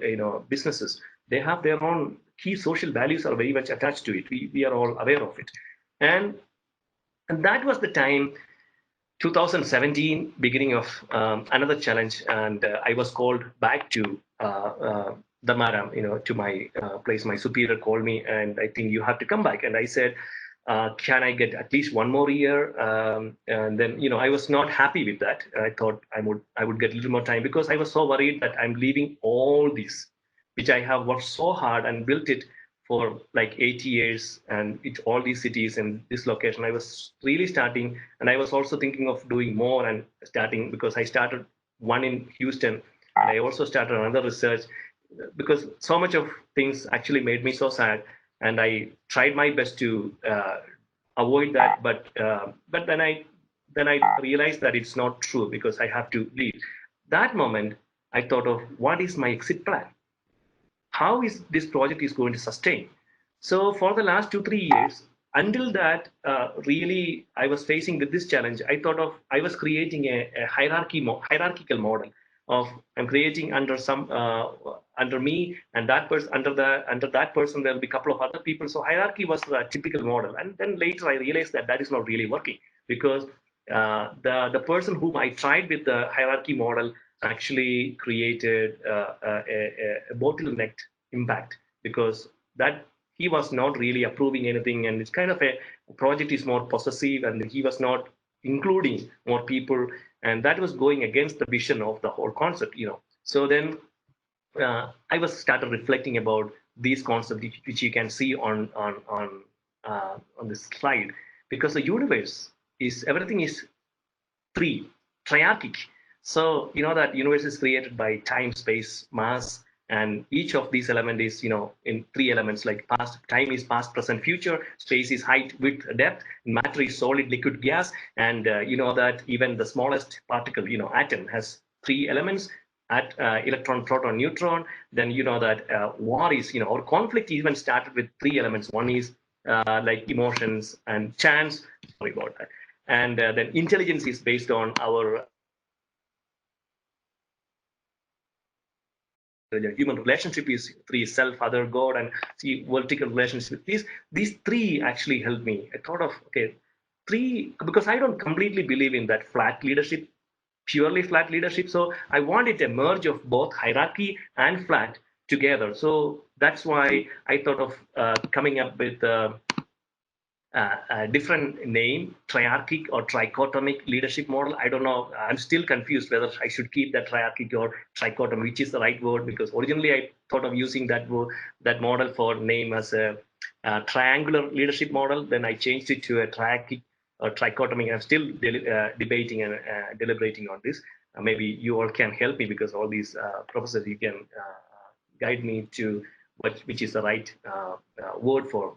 businesses, they have their own key social values are very much attached to it. We are all aware of it. And and that was the time, 2017, beginning of another challenge, and I was called back to Damaram, to my place. My superior called me, and I think you have to come back. And I said, can I get at least one more year? And then, I was not happy with that. I thought I would get a little more time, because I was so worried that I'm leaving all this, which I have worked so hard and built it for like 80 years, and it all these cities and this location. I was really starting, and I was also thinking of doing more and starting, because I started one in Houston, and I also started another research, because so much of things actually made me so sad, and I tried my best to avoid that, but then I realized that it's not true, because I have to leave. That moment, I thought of what is my exit plan, how is this project is going to sustain. So for the last 2 3 years, until that, really I was facing with this challenge, I thought of, I was creating a hierarchical model of, I'm creating under some under me, and that person, under that person there will be a couple of other people. So hierarchy was the typical model, and then later I realized that that is not really working, because the person whom I tried with the hierarchy model actually created a bottlenecked impact, because that he was not really approving anything, and it's kind of a project is more possessive, and he was not including more people, and that was going against the vision of the whole concept. So then I was started reflecting about these concepts, which you can see on this slide, because the universe is, everything is three, triarchic. So you know that universe is created by time, space, mass, and each of these elements is, in three elements, like past, time is past, present, future, space is height, width, depth, matter is solid, liquid, gas, and you know that even the smallest particle, atom, has three elements, at electron, proton, neutron. Then you know that war is, or conflict even started with three elements. One is like emotions and chance. Sorry about that. And then intelligence is based on our the human relationship is three: self, other, God, and see vertical relationship. These three actually help me. I thought of, okay, three, because I don't completely believe in that flat leadership, purely flat leadership. So I wanted a merge of both hierarchy and flat together. So that's why I thought of coming up with a different name, triarchic or trichotomic leadership model. I don't know. I'm still confused whether I should keep that triarchic or trichotomy, which is the right word, because originally I thought of using that word, that model for name as a triangular leadership model. Then I changed it to a trichotomy. I'm still debating and deliberating on this. Maybe you all can help me, because all these professors, you can guide me to which is the right word for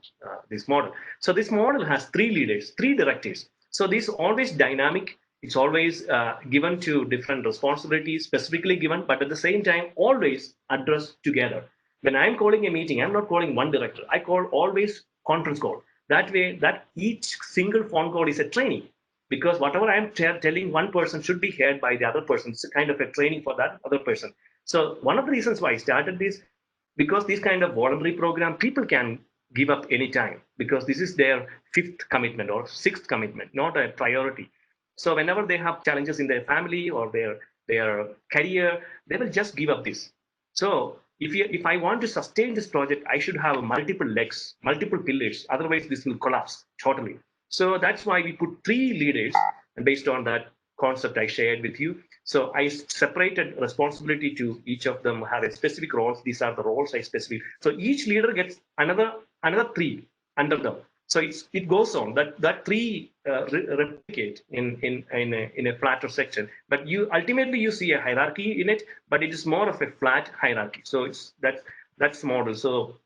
this model. So this model has three leaders, three directives. So this is always dynamic. It's always given to different responsibilities, specifically given, but at the same time, always addressed together. When I'm calling a meeting, I'm not calling one director. I call always conference call. That way, that each single phone call is a training, because whatever I'm telling one person should be heard by the other person. It's a kind of a training for that other person. So one of the reasons why I started this, because this kind of voluntary program, people can give up anytime, because this is their fifth commitment or sixth commitment, not a priority. So whenever they have challenges in their family or their career, they will just give up this. So if I want to sustain this project, I should have multiple legs, multiple pillars. Otherwise, this will collapse totally. So that's why we put three leaders, and based on that concept I shared with you. So I separated responsibility to each of them, have a specific roles. These are the roles I specific. So each leader gets another three under them. So it goes on that three replicate in a flatter section. But you ultimately you see a hierarchy in it, but it is more of a flat hierarchy. So it's that's the model. So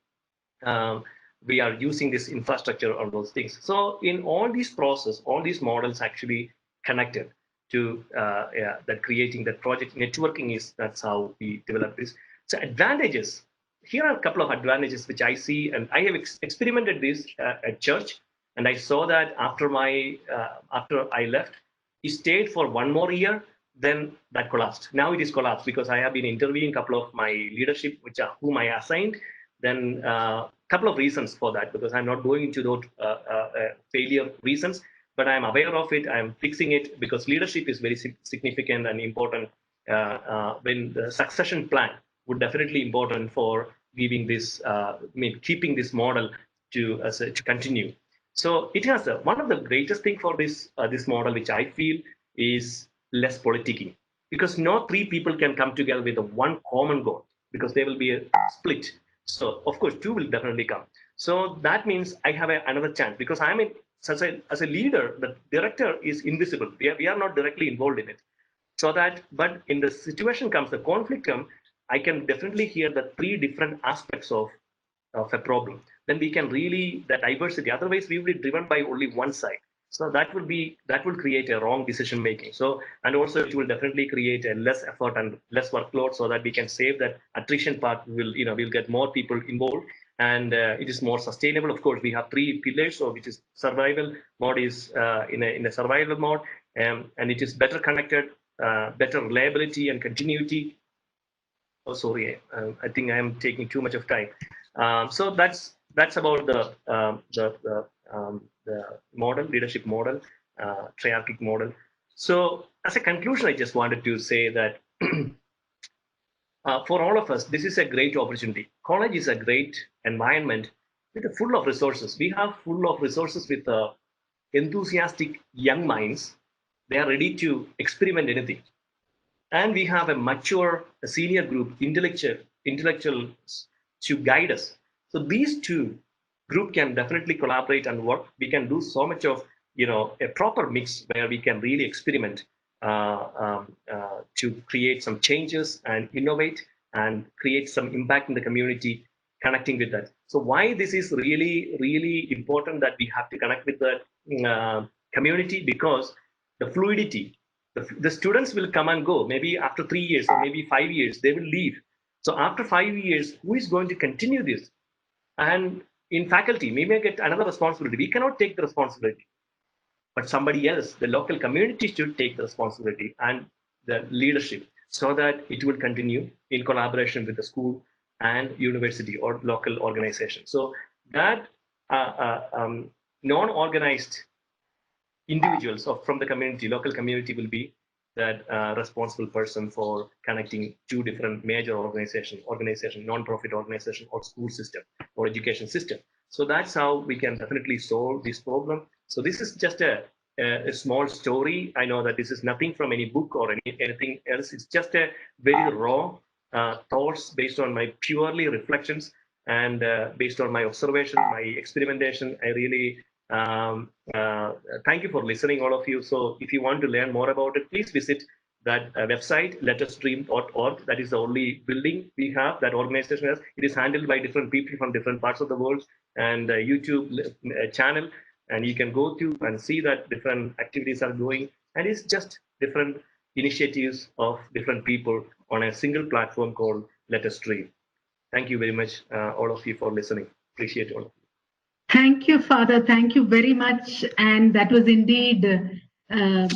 um, we are using this infrastructure on those things. So in all these process, all these models actually connected to yeah, that creating that project networking is that's how we develop this. So advantages. Here are a couple of advantages which I see, and I have experimented this at church, and I saw that after I left, he stayed for one more year. Then that collapsed. Now it is collapsed because I have been interviewing a couple of my leadership, which are whom I assigned. Then a couple of reasons for that, because I'm not going into those failure reasons, but I'm aware of it. I'm fixing it, because leadership is very significant and important. When the succession plan would definitely important for giving this, keeping this model to continue. So it has one of the greatest thing for this model, which I feel is less politicking, because no three people can come together with a one common goal, because there will be a split. So of course, two will definitely come. So that means I have another chance, because I'm in as a leader, the director is invisible. We are not directly involved in it. So that, but in the situation comes, the conflict come, I can definitely hear the three different aspects of a problem. Then we can really the diversity. Otherwise, we will be driven by only one side. So that will create a wrong decision making. So and also it will definitely create a less effort and less workload, so that we can save that attrition part. We'll get more people involved, and it is more sustainable. Of course, we have three pillars, so which is survival mode is in a survival mode, and it is better connected, better reliability and continuity. Oh, sorry, I think I am taking too much of time. So that's about the model, leadership model, triarchic model. So as a conclusion, I just wanted to say that for all of us, this is a great opportunity. College is a great environment with full of resources. We have full of resources with enthusiastic young minds. They are ready to experiment anything, and we have a mature senior group, intellectuals to guide us. So these two group can definitely collaborate and work. We can do so much of a proper mix where we can really experiment to create some changes and innovate and create some impact in the community, connecting with that. So why this is really important that we have to connect with the community, because the fluidity, the students will come and go. Maybe after 3 years or maybe 5 years, they will leave. So after 5 years, who is going to continue this? And in faculty, we may get another responsibility. We cannot take the responsibility, but somebody else, the local community, should take the responsibility and the leadership, so that it will continue in collaboration with the school and university or local organization. So that non-organized individuals or from the community, local community, will be that responsible person for connecting two different major organization, non-profit organization or school system or education system. So that's how we can definitely solve this problem. So this is just a small story. I know that this is nothing from any book or anything else. It's just a very raw thoughts based on my purely reflections. And based on my observation, my experimentation, I really thank you for listening, all of you. So if you want to learn more about it, please visit that website, letustdream.org. That is the only building we have, that organization has. It is handled by different people from different parts of the world, and YouTube channel. And you can go to and see that different activities are going. And it's just different initiatives of different people on a single platform called Let Us Dream. Thank you very much, all of you, for listening. Appreciate all of you. Thank you, Father. Thank you very much. And that was indeed a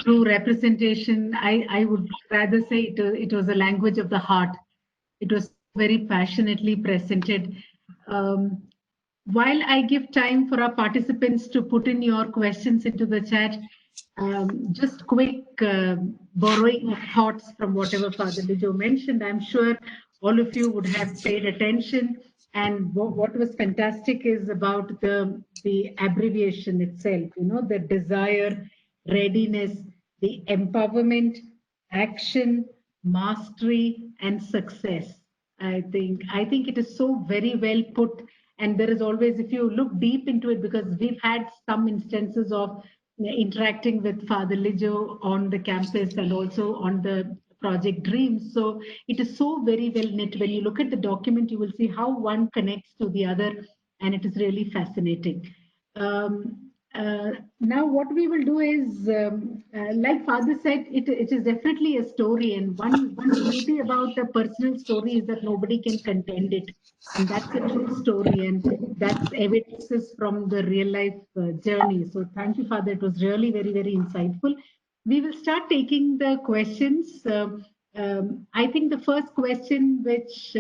true representation. I would rather say it was a language of the heart. It was very passionately presented. Um, while I give time for our participants to put in your questions into the chat, just quick borrowing of thoughts from whatever Father Lijo mentioned. I'm sure all of you would have paid attention. And what was fantastic is about the abbreviation itself, the desire, readiness, the empowerment, action, mastery, and success. I think it is so very well put. And there is always, if you look deep into it, because we've had some instances of interacting with Father Lijo on the campus and also on the Project Dreams. So it is so very well knit. When you look at the document, you will see how one connects to the other, and it is really fascinating. Now, what we will do is, like Father said, it is definitely a story, and one beauty about a personal story is that nobody can contend it, and that's a true story, and that's evidences from the real life journey. So, thank you, Father. It was really very insightful. We will start taking the questions. I think the first question which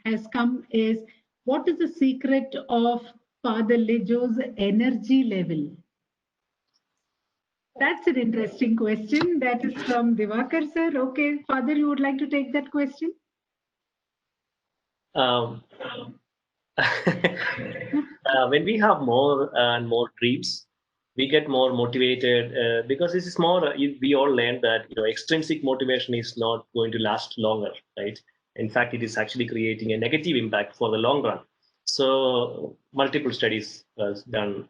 has come is, what is the secret of Father Lijo's energy level? That's an interesting question. That is from Divakar sir. Okay, Father, you would like to take that question? Um, when we have more and more dreams, we get more motivated because this is more. We all learned that extrinsic motivation is not going to last longer, right? In fact, it is actually creating a negative impact for the long run. So multiple studies have done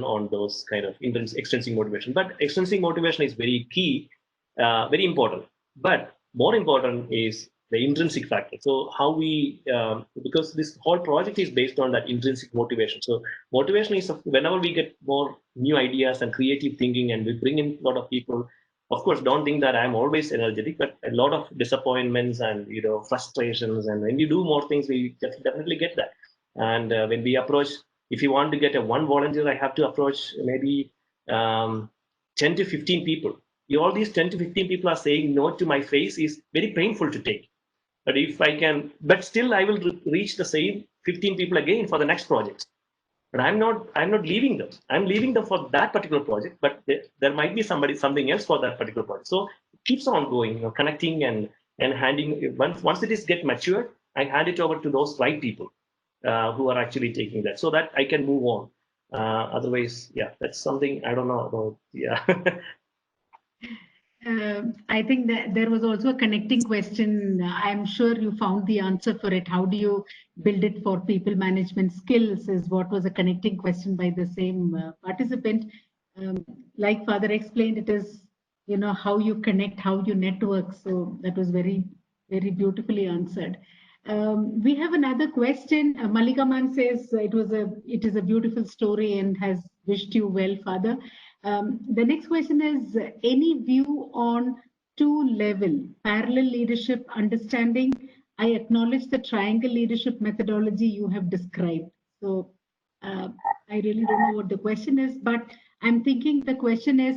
on those kind of extrinsic motivation. But extrinsic motivation is very key, very important. But more important is the intrinsic factor. So how we, because this whole project is based on that intrinsic motivation. So motivation is whenever we get more new ideas and creative thinking, and we bring in a lot of people. Of course, don't think that I'm always energetic, but a lot of disappointments and frustrations. And when you do more things, we definitely get that. And when we approach, if you want to get a one volunteer, I have to approach maybe 10 to 15 people. All these 10 to 15 people are saying no to my face is very painful to take. But if I can, but still I will reach the same 15 people again for the next project. But I'm not leaving them. I'm leaving them for that particular project, but there might be something else for that particular project. So it keeps on going, connecting and handing. Once it is get matured, I hand it over to those right people who are actually taking that, so that I can move on. Otherwise, yeah, that's something I don't know about. Yeah. I think that there was also a connecting question. I'm sure you found the answer for it. How do you build it for people management skills? Is what was a connecting question by the same participant. Like Father explained, it is how you connect, how you network. So that was very beautifully answered. We have another question. Malika Man says it is a beautiful story and has wished you well, Father. The next question is, any view on two-level parallel leadership understanding? I acknowledge the triangle leadership methodology you have described. So I really don't know what the question is, but I'm thinking the question is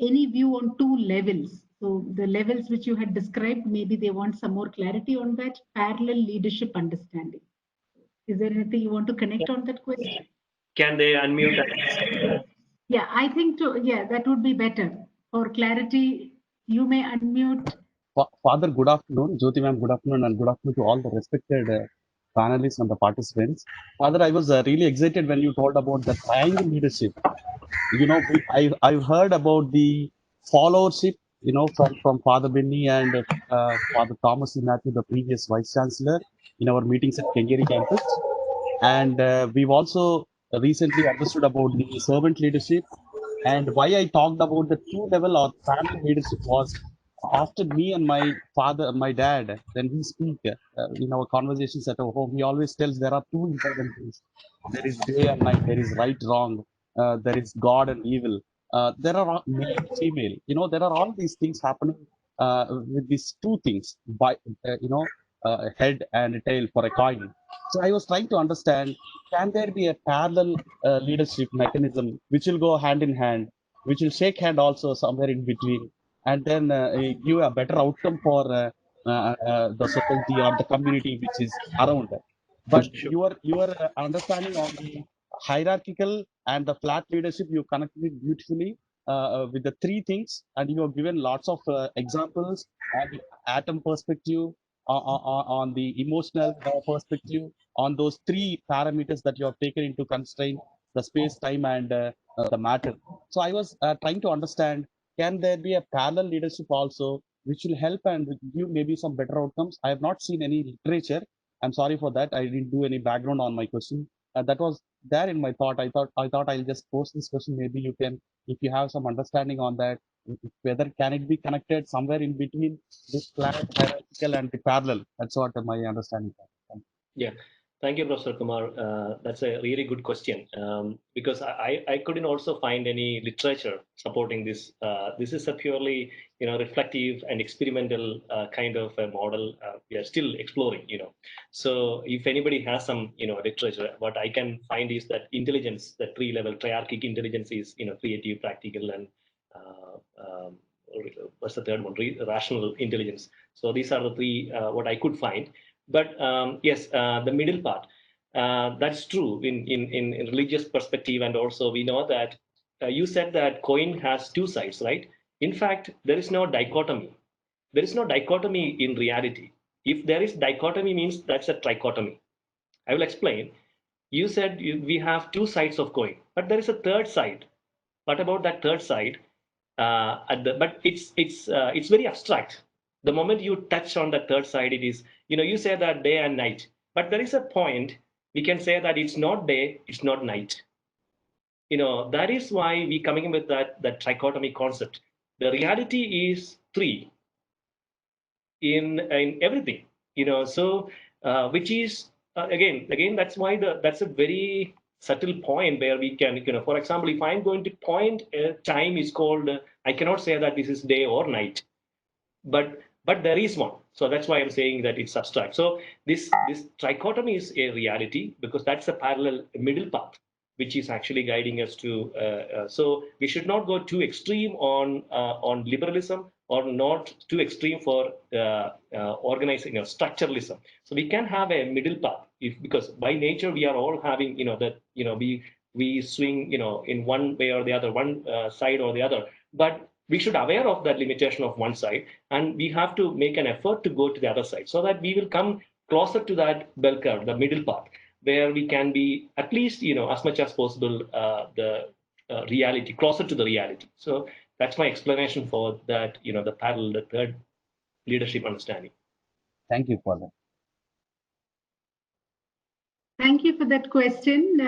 any view on two levels. So the levels which you had described, maybe they want some more clarity on that parallel leadership understanding. Is there anything you want to connect on that question? Can they unmute that? Yeah, I think that would be better. For clarity, you may unmute. Father, good afternoon. Jyoti ma'am, good afternoon, and good afternoon to all the respected panelists and the participants. Father, I was really excited when you told about the triangle leadership. I've heard about the followership, from Father Benny and Father Thomas E. Matthew, the previous Vice Chancellor, in our meetings at Kengeri campus. And we've also recently understood about the servant leadership. And why I talked about the two-level or family leadership was after me and my father, my dad, when we speak in our conversations at our home, he always tells there are two important things. There is day and night, there is right, wrong, there is God and evil. There are male, female. There are all these things happening with these two things, by head and tail for a coin. So I was trying to understand, can there be a parallel leadership mechanism which will go hand in hand, which will shake hand also somewhere in between, and then give a better outcome for the society or the community which is around. But Sure. your understanding on the hierarchical and the flat leadership, you connected it beautifully with the three things, and you have given lots of examples on the atom perspective, on the emotional perspective, on those three parameters that you have taken into constraint, the space, time, and the matter. So I was trying to understand, can there be a parallel leadership also, which will help and give maybe some better outcomes? I have not seen any literature. I'm sorry for that. I didn't do any background on my question. That was there in my thought. I thought I'll just post this question. Maybe you can, if you have some understanding on that, whether can it be connected somewhere in between this flat, hierarchical, and the parallel. That's what my understanding. Yeah, thank you, Professor Kumar. That's a really good question, because I couldn't also find any literature supporting this. This is a purely reflective and experimental kind of a model. We are still exploring. So if anybody has some literature, what I can find is that intelligence, the three-level triarchic intelligence, is creative, practical, and uh, um, what's the third one? Rational intelligence. So these are the three what I could find. But yes, the middle part, that's true in religious perspective. And also we know that you said that coin has two sides, right? In fact, there is no dichotomy. There is no dichotomy in reality. If there is dichotomy, means that's a trichotomy. I will explain. You said we have two sides of coin, but there is a third side. What about that third side? But it's very abstract. The moment you touch on the third side, it is, you say that day and night, but there is a point we can say that it's not day, it's not night. That is why we coming with that trichotomy concept. The reality is three in everything. So which is again, that's why that's a very subtle point where we can, for example, if I'm going to point a time is called, I cannot say that this is day or night, but there is one. So that's why I'm saying that it's abstract. So this trichotomy is a reality, because that's a parallel middle path which is actually guiding us to. So we should not go too extreme on liberalism, or not too extreme for organizing structuralism. So we can have a middle path, because by nature we are all having that we swing in one way or the other, one side or the other. But we should aware of that limitation of one side, and we have to make an effort to go to the other side, so that we will come closer to that bell curve, the middle path, where we can be at least as much as possible the reality, closer to the reality. So that's my explanation for that, the parallel, the third leadership understanding. Thank you for that. Thank you for that question.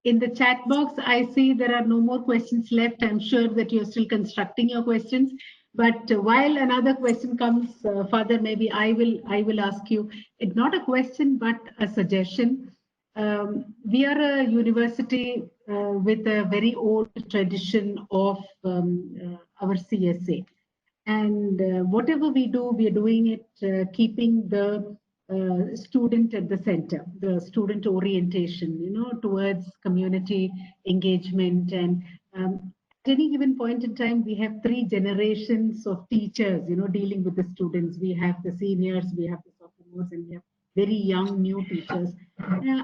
In the chat box, I see there are no more questions left. I'm sure that you're still constructing your questions. But while another question comes, Father, maybe I will ask you. It's not a question, but a suggestion. We are a university with a very old tradition of our CSA. And whatever we do, we are doing it keeping the student at the center, the student orientation, towards community engagement. And at any given point in time, we have three generations of teachers, dealing with the students. We have the seniors, we have the sophomores, and we have very young new teachers.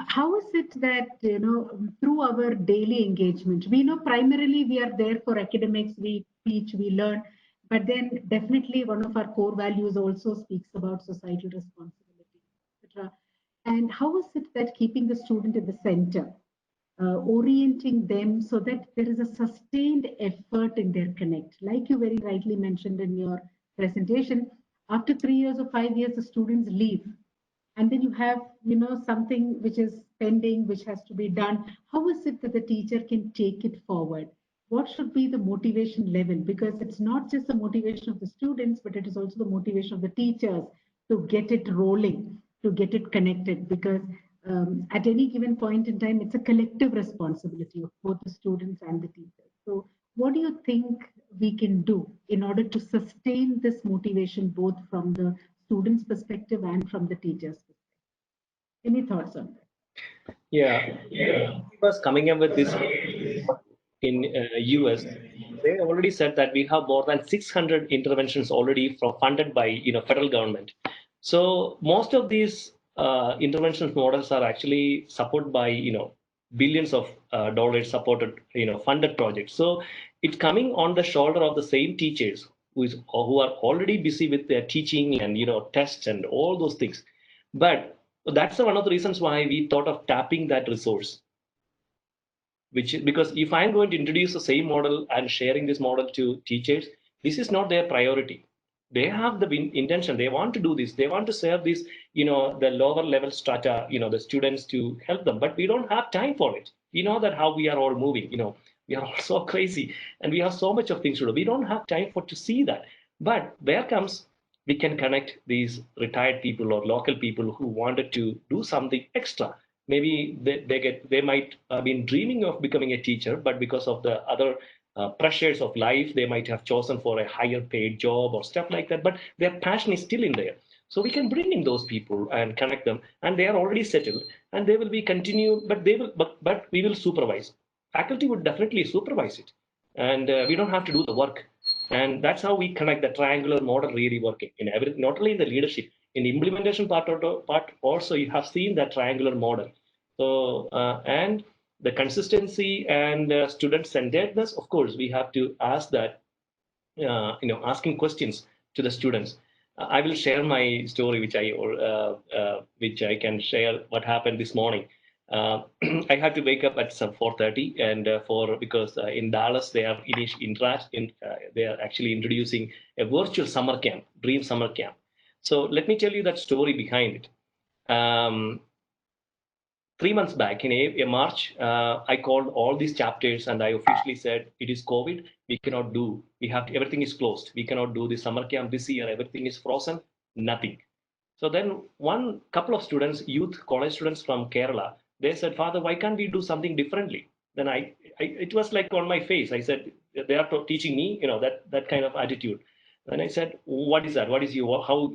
How is it that, through our daily engagement, we know primarily we are there for academics, we teach, we learn, but then definitely one of our core values also speaks about societal responsibility, etc. And how is it that keeping the student at the center, orienting them so that there is a sustained effort in their connect. Like you very rightly mentioned in your presentation, after 3 years or 5 years, the students leave. And then you have, something which is pending, which has to be done. How is it that the teacher can take it forward? What should be the motivation level? Because it's not just the motivation of the students, but it is also the motivation of the teachers to get it rolling, to get it connected. Because at any given point in time, it's a collective responsibility of both the students and the teachers. So, what do you think we can do in order to sustain this motivation, both from the students' perspective and from the teachers' perspective? Any thoughts on that? Yeah, was coming up with this in US. They already said that we have more than 600 interventions already from funded by federal government. So most of these intervention models are actually supported by billions of dollars supported funded projects. So it's coming on the shoulder of the same teachers who are already busy with their teaching and tests and all those things. But that's one of the reasons why we thought of tapping that resource, because if I'm going to introduce the same model and sharing this model to teachers, this is not their priority. They have the intention, they want to do this, they want to serve this, the lower level strata, the students, to help them, but we don't have time for it. We know that how we are all moving, we are all so crazy, and we have so much of things to do. We don't have time for to see that. But there comes, we can connect these retired people or local people who wanted to do something extra. Maybe they might have been dreaming of becoming a teacher, but because of the other pressures of life, they might have chosen for a higher paid job or stuff like that, but their passion is still in there. So we can bring in those people and connect them, and they are already settled, and they will be continue, but they will, but we will supervise. Faculty would definitely supervise it, and we don't have to do the work. And that's how we connect the triangular model really working in everything, not only in the leadership, in the implementation part also. You have seen that triangular model. So and the consistency and student centeredness, of course we have to ask that, asking questions to the students. I will share my story, which I can share what happened this morning. I had to wake up at some 4:30, and because in Dallas they are they are actually introducing a virtual summer camp, Dream Summer Camp. So let me tell you that story behind it. 3 months back in March, I called all these chapters and I officially said, it is COVID. We cannot do. Everything is closed. We cannot do the summer camp this year. Everything is frozen. Nothing. So then one couple of students, youth college students from Kerala, they said, Father, why can't we do something differently? Then it was like on my face. I said, they are teaching me, that kind of attitude. And I said, what is that? What is how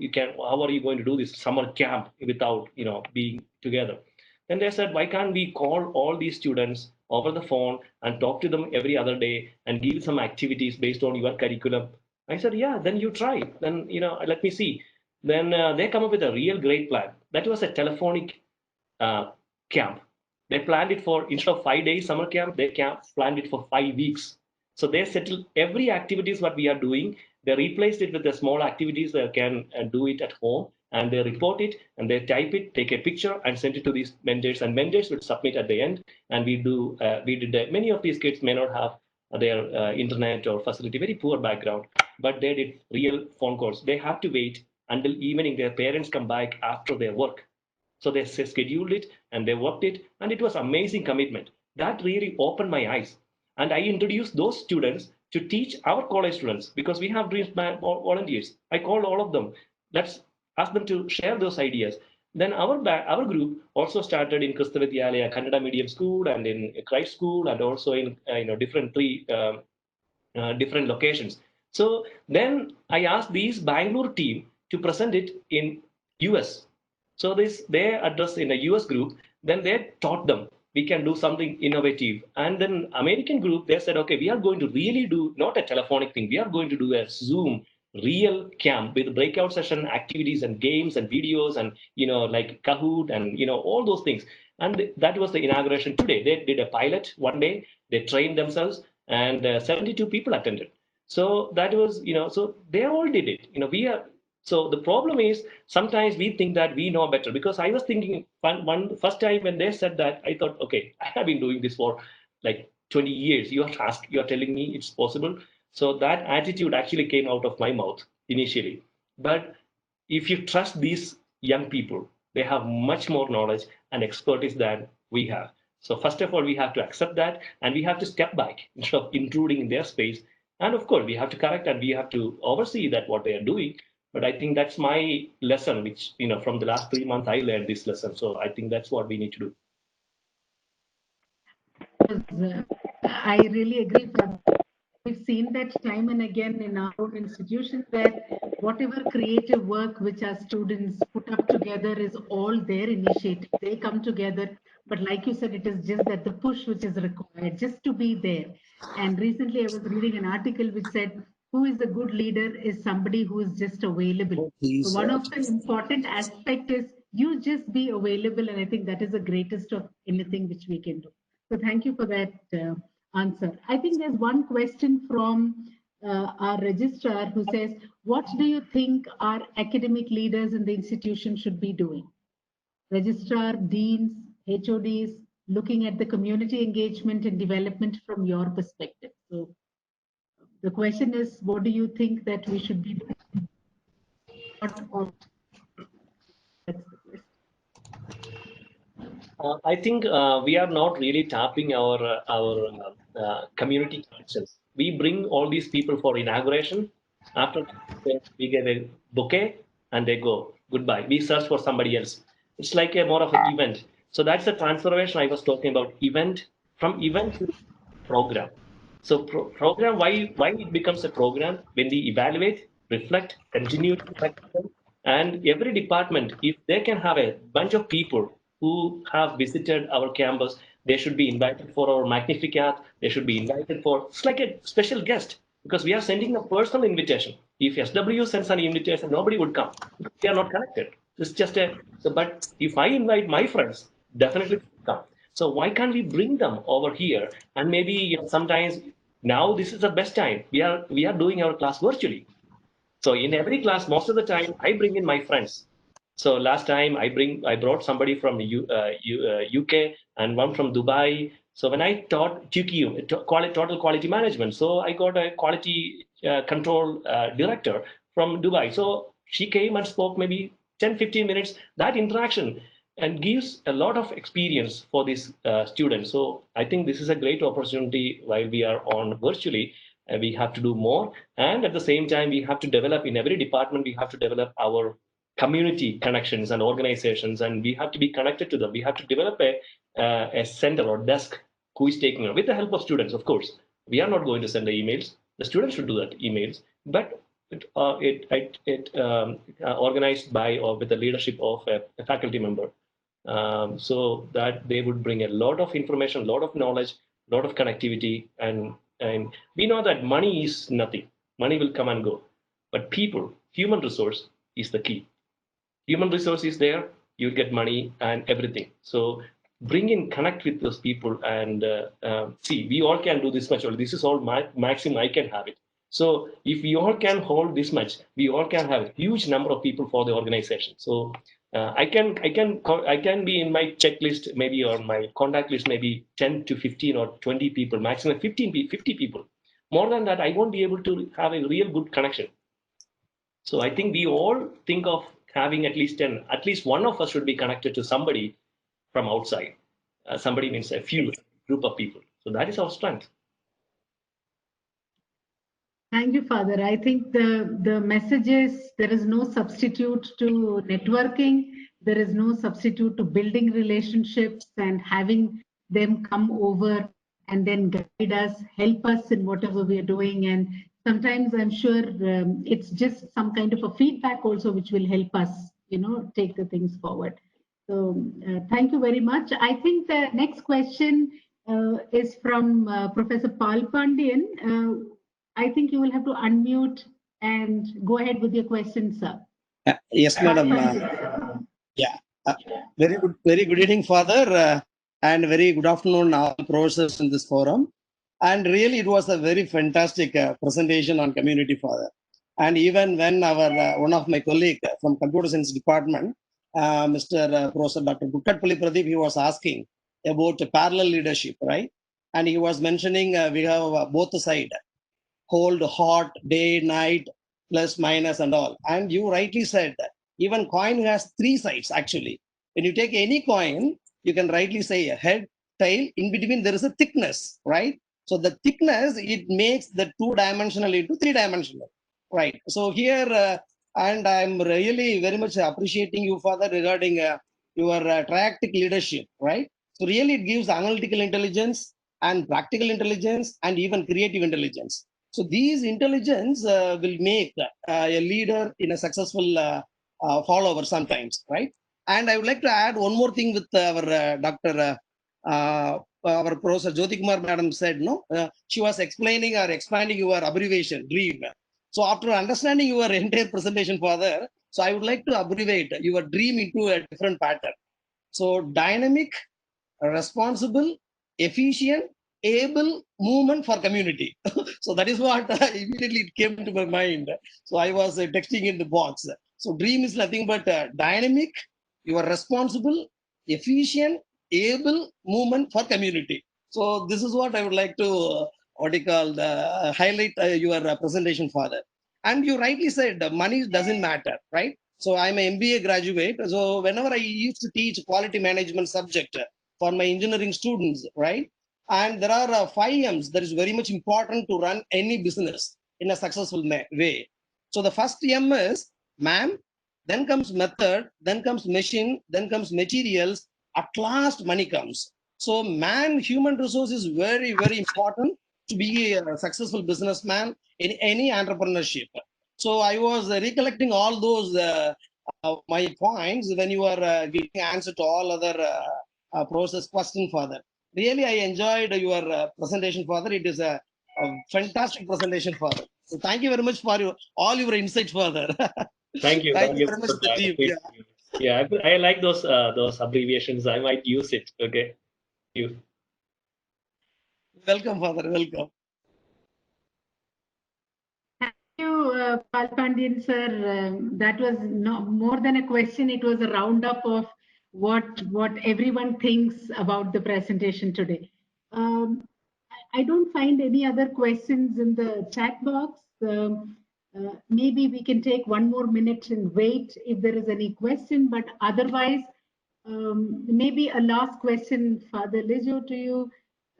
are you going to do this summer camp without, being together? Then they said, why can't we call all these students over the phone and talk to them every other day and give some activities based on your curriculum? I said, yeah, then you try. Then, let me see. Then they come up with a real great plan. That was a telephonic camp. They planned it for, instead of 5 days summer camp, they planned it for 5 weeks. So they settled every activities what we are doing. They replaced it with the small activities that can do it at home, and they report it and they type it, take a picture and send it to these mentors, and mentors will submit at the end. And we did that. Many of these kids may not have their internet or facility, very poor background, but they did real phone calls. They have to wait until evening. Their parents come back after their work. So they scheduled it and they worked it, and it was amazing commitment. That really opened my eyes. And I introduced those students to teach our college students, because we have dreams volunteers. I called all of them. Let's ask them to share those ideas. Then our group also started in Krista Vidyalaya Kannada medium school and in Christ school, and also in different locations. So then I asked these Bangalore team to present it in US. So they addressed in a US group. Then they taught them we can do something innovative. And then American group, they said, okay, we are going to really do not a telephonic thing. We are going to do a Zoom real camp with breakout session activities and games and videos and like Kahoot and all those things. And that was the inauguration today. They did a pilot one day. They trained themselves, and 72 people attended. So that was, so they all did it. We are So the problem is sometimes we think that we know better, because I was thinking one first time when they said that, I thought, okay, I have been doing this for like 20 years. You are telling me it's possible. So that attitude actually came out of my mouth initially. But if you trust these young people, they have much more knowledge and expertise than we have. So first of all, we have to accept that, and we have to step back instead of intruding in their space. And of course, we have to correct and we have to oversee that what they are doing. But I think that's my lesson, which, from the last 3 months, I learned this lesson. So I think that's what we need to do. I really agree. We've seen that time and again in our own institutions, that whatever creative work which our students put up together is all their initiative. They come together, but like you said, it is just that the push which is required just to be there. And recently I was reading an article which said, who is a good leader is somebody who is just available. So one of the important aspect is you just be available, and I think that is the greatest of anything which we can do. So thank you for that answer. I think there's one question from our registrar who says, what do you think our academic leaders in the institution should be doing? Registrar, deans, HODs, looking at the community engagement and development from your perspective. So the question is, what do you think that we should be doing? That's the question. I think we are not really tapping our community connections. We bring all these people for inauguration. After that, we get a bouquet and they go goodbye. We search for somebody else. It's like a more of an event. So that's the transformation I was talking about. Event to program. So program, why it becomes a program? When we evaluate, reflect, continue to correct them, and every department, if they can have a bunch of people who have visited our campus, they should be invited for our Magnificat. They should be invited for, it's like a special guest, because we are sending a personal invitation. If SW sends an invitation, nobody would come. They are not connected. It's just but if I invite my friends, definitely come. So why can't we bring them over here? And maybe, sometimes now this is the best time. We are doing our class virtually. So in every class, most of the time, I bring in my friends. So last time I brought somebody from UK and one from Dubai. So when I taught TQM, total quality management, so I got a quality control director from Dubai. So she came and spoke maybe 10, 15 minutes. That interaction and gives a lot of experience for these students. So I think this is a great opportunity while we are on virtually. We have to do more, and at the same time we have to develop in every department. We have to develop our community connections and organizations, and we have to be connected to them. We have to develop a center or desk who is taking it with the help of students. Of course, we are not going to send the emails. The students should do that emails, but organized by or with the leadership of a faculty member, so that they would bring a lot of information, a lot of knowledge, a lot of connectivity, and we know that money is nothing. Money will come and go, but people, human resource is the key. Human resource is there, you get money and everything. So bring in, connect with those people, and see, we all can do this much. Or this is all my maximum I can have it. So if we all can hold this much, we all can have a huge number of people for the organization. So I can be in my checklist maybe, or my contact list maybe 10 to 15 or 20 people, maximum 50 people. More than that, I won't be able to have a real good connection. So I think we all think of having at least one of us should be connected to somebody from outside. Somebody means a few group of people. So that is our strength. Thank you, Father. I think the message is there is no substitute to networking. There is no substitute to building relationships and having them come over and then guide us, help us in whatever we are doing. And sometimes I'm sure it's just some kind of a feedback also which will help us, take the things forward. So thank you very much. I think the next question is from Professor Pal Pandian. I think you will have to unmute and go ahead with your question, sir. Yes, madam. Yeah. Very good evening, Father, and very good afternoon, all professors in this forum. And really, it was a very fantastic presentation on community, Father. And even when our one of my colleague from computer science department, Mr. Professor Dr. Gukkatpalli Pradeep, he was asking about parallel leadership, right? And he was mentioning we have both side, cold, hot, day, night, plus, minus, and all. And you rightly said that even coin has three sides actually. When you take any coin, you can rightly say a head, tail. In between there is a thickness, right? So the thickness, it makes the two-dimensional into three-dimensional, right? So here, and I'm really very much appreciating you, Father, regarding your triactic leadership, right? So really, it gives analytical intelligence and practical intelligence and even creative intelligence. So these intelligence will make a leader in a successful follower sometimes, right? And I would like to add one more thing with our Dr. Our Professor Jyoti Kumar Madam said, no, she was explaining or expanding your abbreviation, DREAM. So after understanding your entire presentation, Father, so I would like to abbreviate your DREAM into a different pattern. So dynamic, responsible, efficient, able movement for community. So that is what immediately it came to my mind. So I was texting in the box. So DREAM is nothing but dynamic, you are responsible, efficient, able movement for community. So this is what I would like to what you call highlight your presentation, Father. And you rightly said money doesn't matter, right? So I'm an MBA graduate. So whenever I used to teach quality management subject for my engineering students, right? And there are 5 M's that is very much important to run any business in a successful way. So the first M is man, then comes method, then comes machine, then comes materials, at last money comes. So man, human resource is very, very important to be a successful businessman in any entrepreneurship. So I was recollecting all those my points when you are giving answer to all other process question, Father. Really, I enjoyed your presentation, Father. It is a fantastic presentation, Father. So thank you very much for all your insights, Father. Thank you. Thank Thank you you very much, for the that. team. Yeah. Yeah, I like those abbreviations. I might use it. Okay. You. Welcome, Father. Welcome. Thank you, Pal Pandian sir. That was more than a question. It was a roundup of what everyone thinks about the presentation today. I don't find any other questions in the chat box. Maybe we can take one more minute and wait if there is any question, but otherwise, maybe a last question, Father Lijo, to you.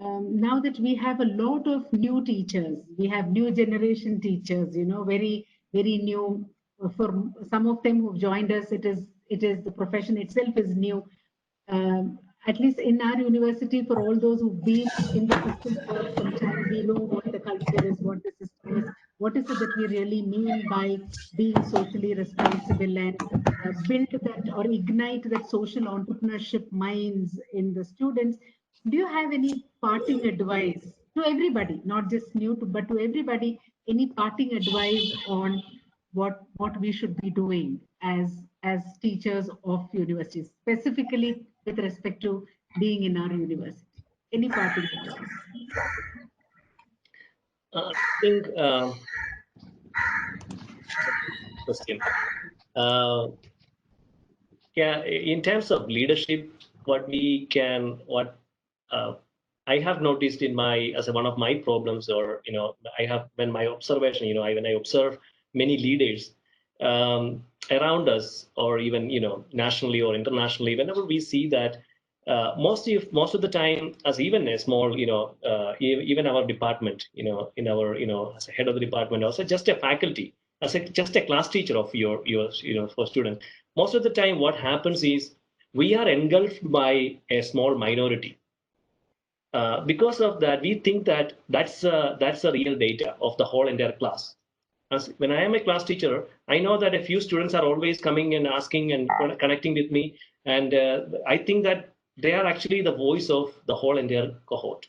Now that we have a lot of new teachers, we have new generation teachers, very, very new. For some of them who've joined us, it is the profession itself is new. At least in our university, for all those who've been in the system for some time, we know what the culture is, what the system is, what is it that we really mean by being socially responsible, and build that or ignite that social entrepreneurship minds in the students. Do you have any parting advice to everybody, not just new to, but to everybody, any parting advice on what we should be doing as teachers of universities, specifically with respect to being in our university? Any parting advice? I think question. Uh, yeah, in terms of leadership, what I have noticed in my as one of my problems, or I have when my observation, when I observe many leaders around us, or even nationally or internationally, whenever we see that most of the time, as even a small, even our department, in our, as a head of the department, also just a faculty, just a class teacher of your for students, most of the time what happens is we are engulfed by a small minority. Because of that, we think that that's the real data of the whole entire class. When I am a class teacher, I know that a few students are always coming and asking and connecting with me, and I think that they are actually the voice of the whole entire cohort.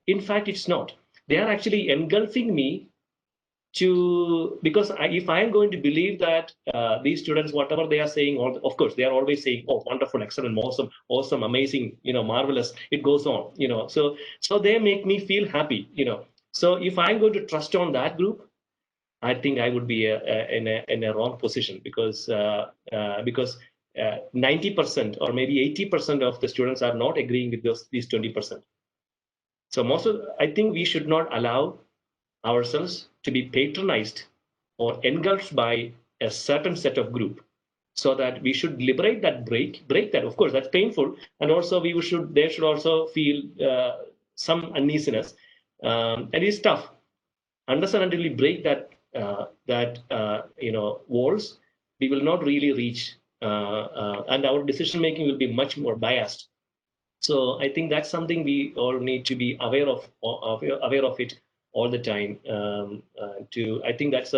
In fact, it's not. They are actually engulfing me because if I am going to believe that these students, whatever they are saying, of course, they are always saying, "Oh, wonderful, excellent, awesome, amazing, marvelous." It goes on, so they make me feel happy, So if I'm going to trust on that group, I think I would be in a wrong position because 90% or maybe 80% of the students are not agreeing with these 20%. So I think we should not allow ourselves to be patronized or engulfed by a certain set of group, so that we should liberate that, break that. Of course, that's painful, and also they should also feel some uneasiness, and it's tough. Unless and until we break walls, we will not really reach, and our decision making will be much more biased. So I think that's something we all need to be aware of it all the time. I think that's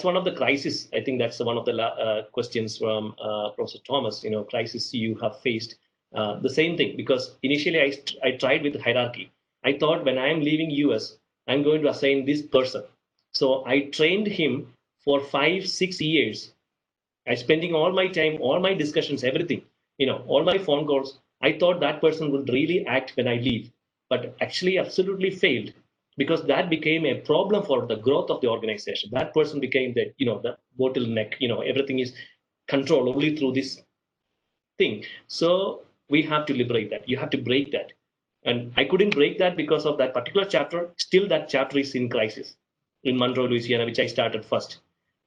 one of the crises. I think that's one of the questions from Professor Thomas. Crisis you have faced. The same thing, because initially I tried with hierarchy. I thought when I am leaving US, I'm going to assign this person. So I trained him for 5-6 years. I spending all my time, all my discussions, everything, all my phone calls. I thought that person would really act when I leave, but actually absolutely failed, because that became a problem for the growth of the organization. That person became the bottleneck. Everything is controlled only through this thing. So we have to liberate that. You have to break that. And I couldn't break that because of that particular chapter. Still, that chapter is in crisis in Monroe, Louisiana, which I started first.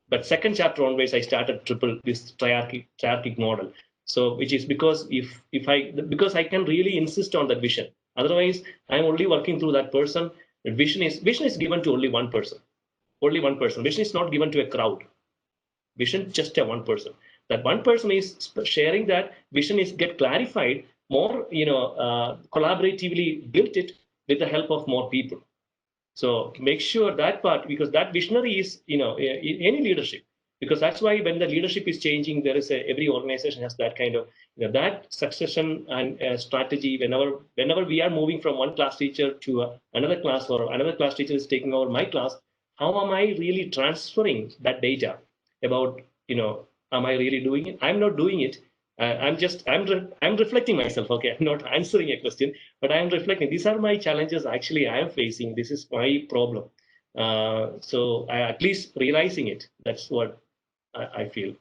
But second chapter onwards, I started this triarchic model. So, which is because because I can really insist on that vision. Otherwise, I'm only working through that person. Vision is given to only one person. Only one person. Vision is not given to a crowd. Vision just a one person. That one person is sharing that vision is get clarified more. Collaboratively built it with the help of more people. So make sure that part, because that visionary is, in any leadership, because that's why when the leadership is changing, there is every organization has that kind of, that succession and strategy. Whenever we are moving from one class teacher to another class, or another class teacher is taking over my class, how am I really transferring that data about, am I really doing it? I'm not doing it. I'm reflecting myself. Okay, I'm not answering a question, but I'm reflecting. These are my challenges. Actually, I am facing. This is my problem. So at least realizing it. That's what I feel.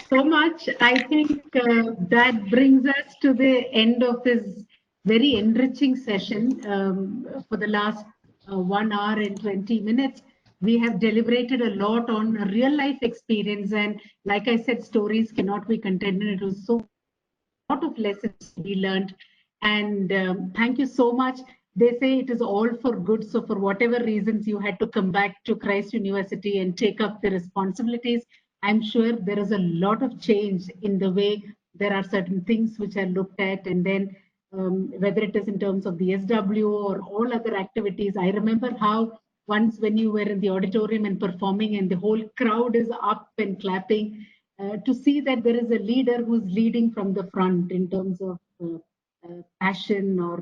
So much. I think that brings us to the end of this very enriching session. For the last 1 hour and 20 minutes, we have deliberated a lot on real life experience, and like I said, stories cannot be contained. It was so lot of lessons we learned, and thank you so much. They say it is all for good, so for whatever reasons you had to come back to Christ University and take up the responsibilities, I'm sure there is a lot of change in the way there are certain things which are looked at, and then whether it is in terms of the SW or all other activities. I remember how once when you were in the auditorium and performing and the whole crowd is up and clapping, to see that there is a leader who's leading from the front in terms of passion or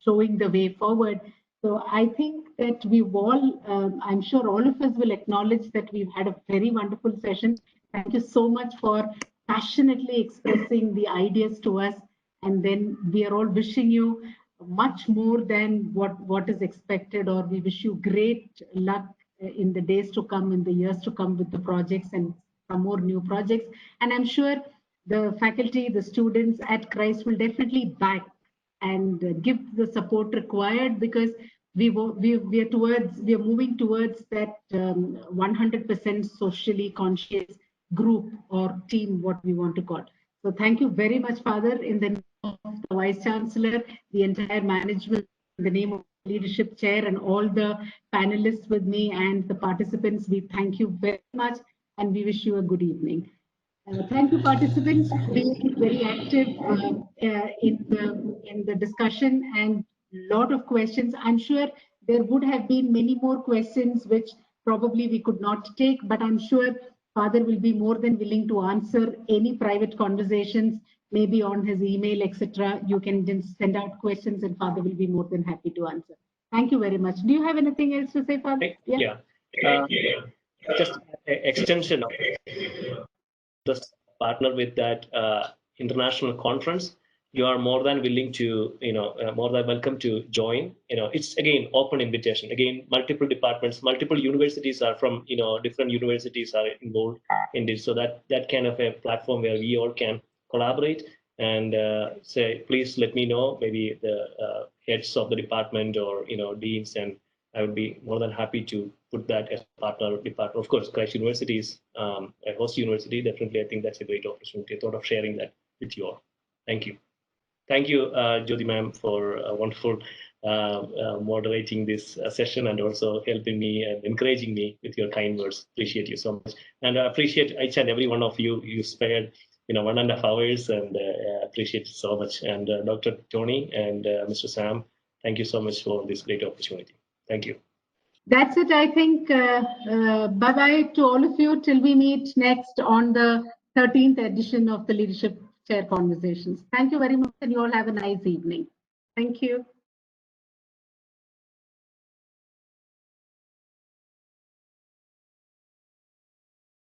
showing the way forward. So I think that we've all, I'm sure all of us will acknowledge that we've had a very wonderful session. Thank you so much for passionately expressing the ideas to us. And then we are all wishing you much more than what is expected, or we wish you great luck in the days to come, in the years to come, with the projects and some more new projects. And I'm sure the faculty, the students at Christ will definitely back and give the support required, because we are moving towards that 100% socially conscious group or team, what we want to call. So thank you very much, Father, in the name of the Vice Chancellor, the entire management, in the name of the leadership chair and all the panelists with me and the participants. We thank you very much, and we wish you a good evening. Thank you, participants, for being very active in the discussion, and a lot of questions. I'm sure there would have been many more questions which probably we could not take, but I'm sure Father will be more than willing to answer any private conversations, maybe on his email, etc. You can just send out questions, and Father will be more than happy to answer. Thank you very much. Do you have anything else to say, Father? Yeah. Just extension of the partner with that international conference. you are more than willing to, more than welcome to join. It's again open invitation. Again, multiple departments, multiple universities are from, different universities are involved in this. So that kind of a platform where we all can collaborate and say, please let me know, maybe the heads of the department or, deans, and I would be more than happy to put that as partner department. Of course, Christ University is a host university. Definitely, I think that's a great opportunity. I thought of sharing that with you all. Thank you. Thank you, Jyoti ma'am, for wonderful moderating this session and also helping me and encouraging me with your kind words. Appreciate you so much. And I appreciate each and every one of you. You spared 1.5 hours, and appreciate it so much. And Dr. Tony and Mr. Sam, thank you so much for this great opportunity. Thank you. That's it, I think. Bye-bye to all of you till we meet next on the 13th edition of the Leadership Chair Conversations. Thank you very much, and you all have a nice evening. Thank you.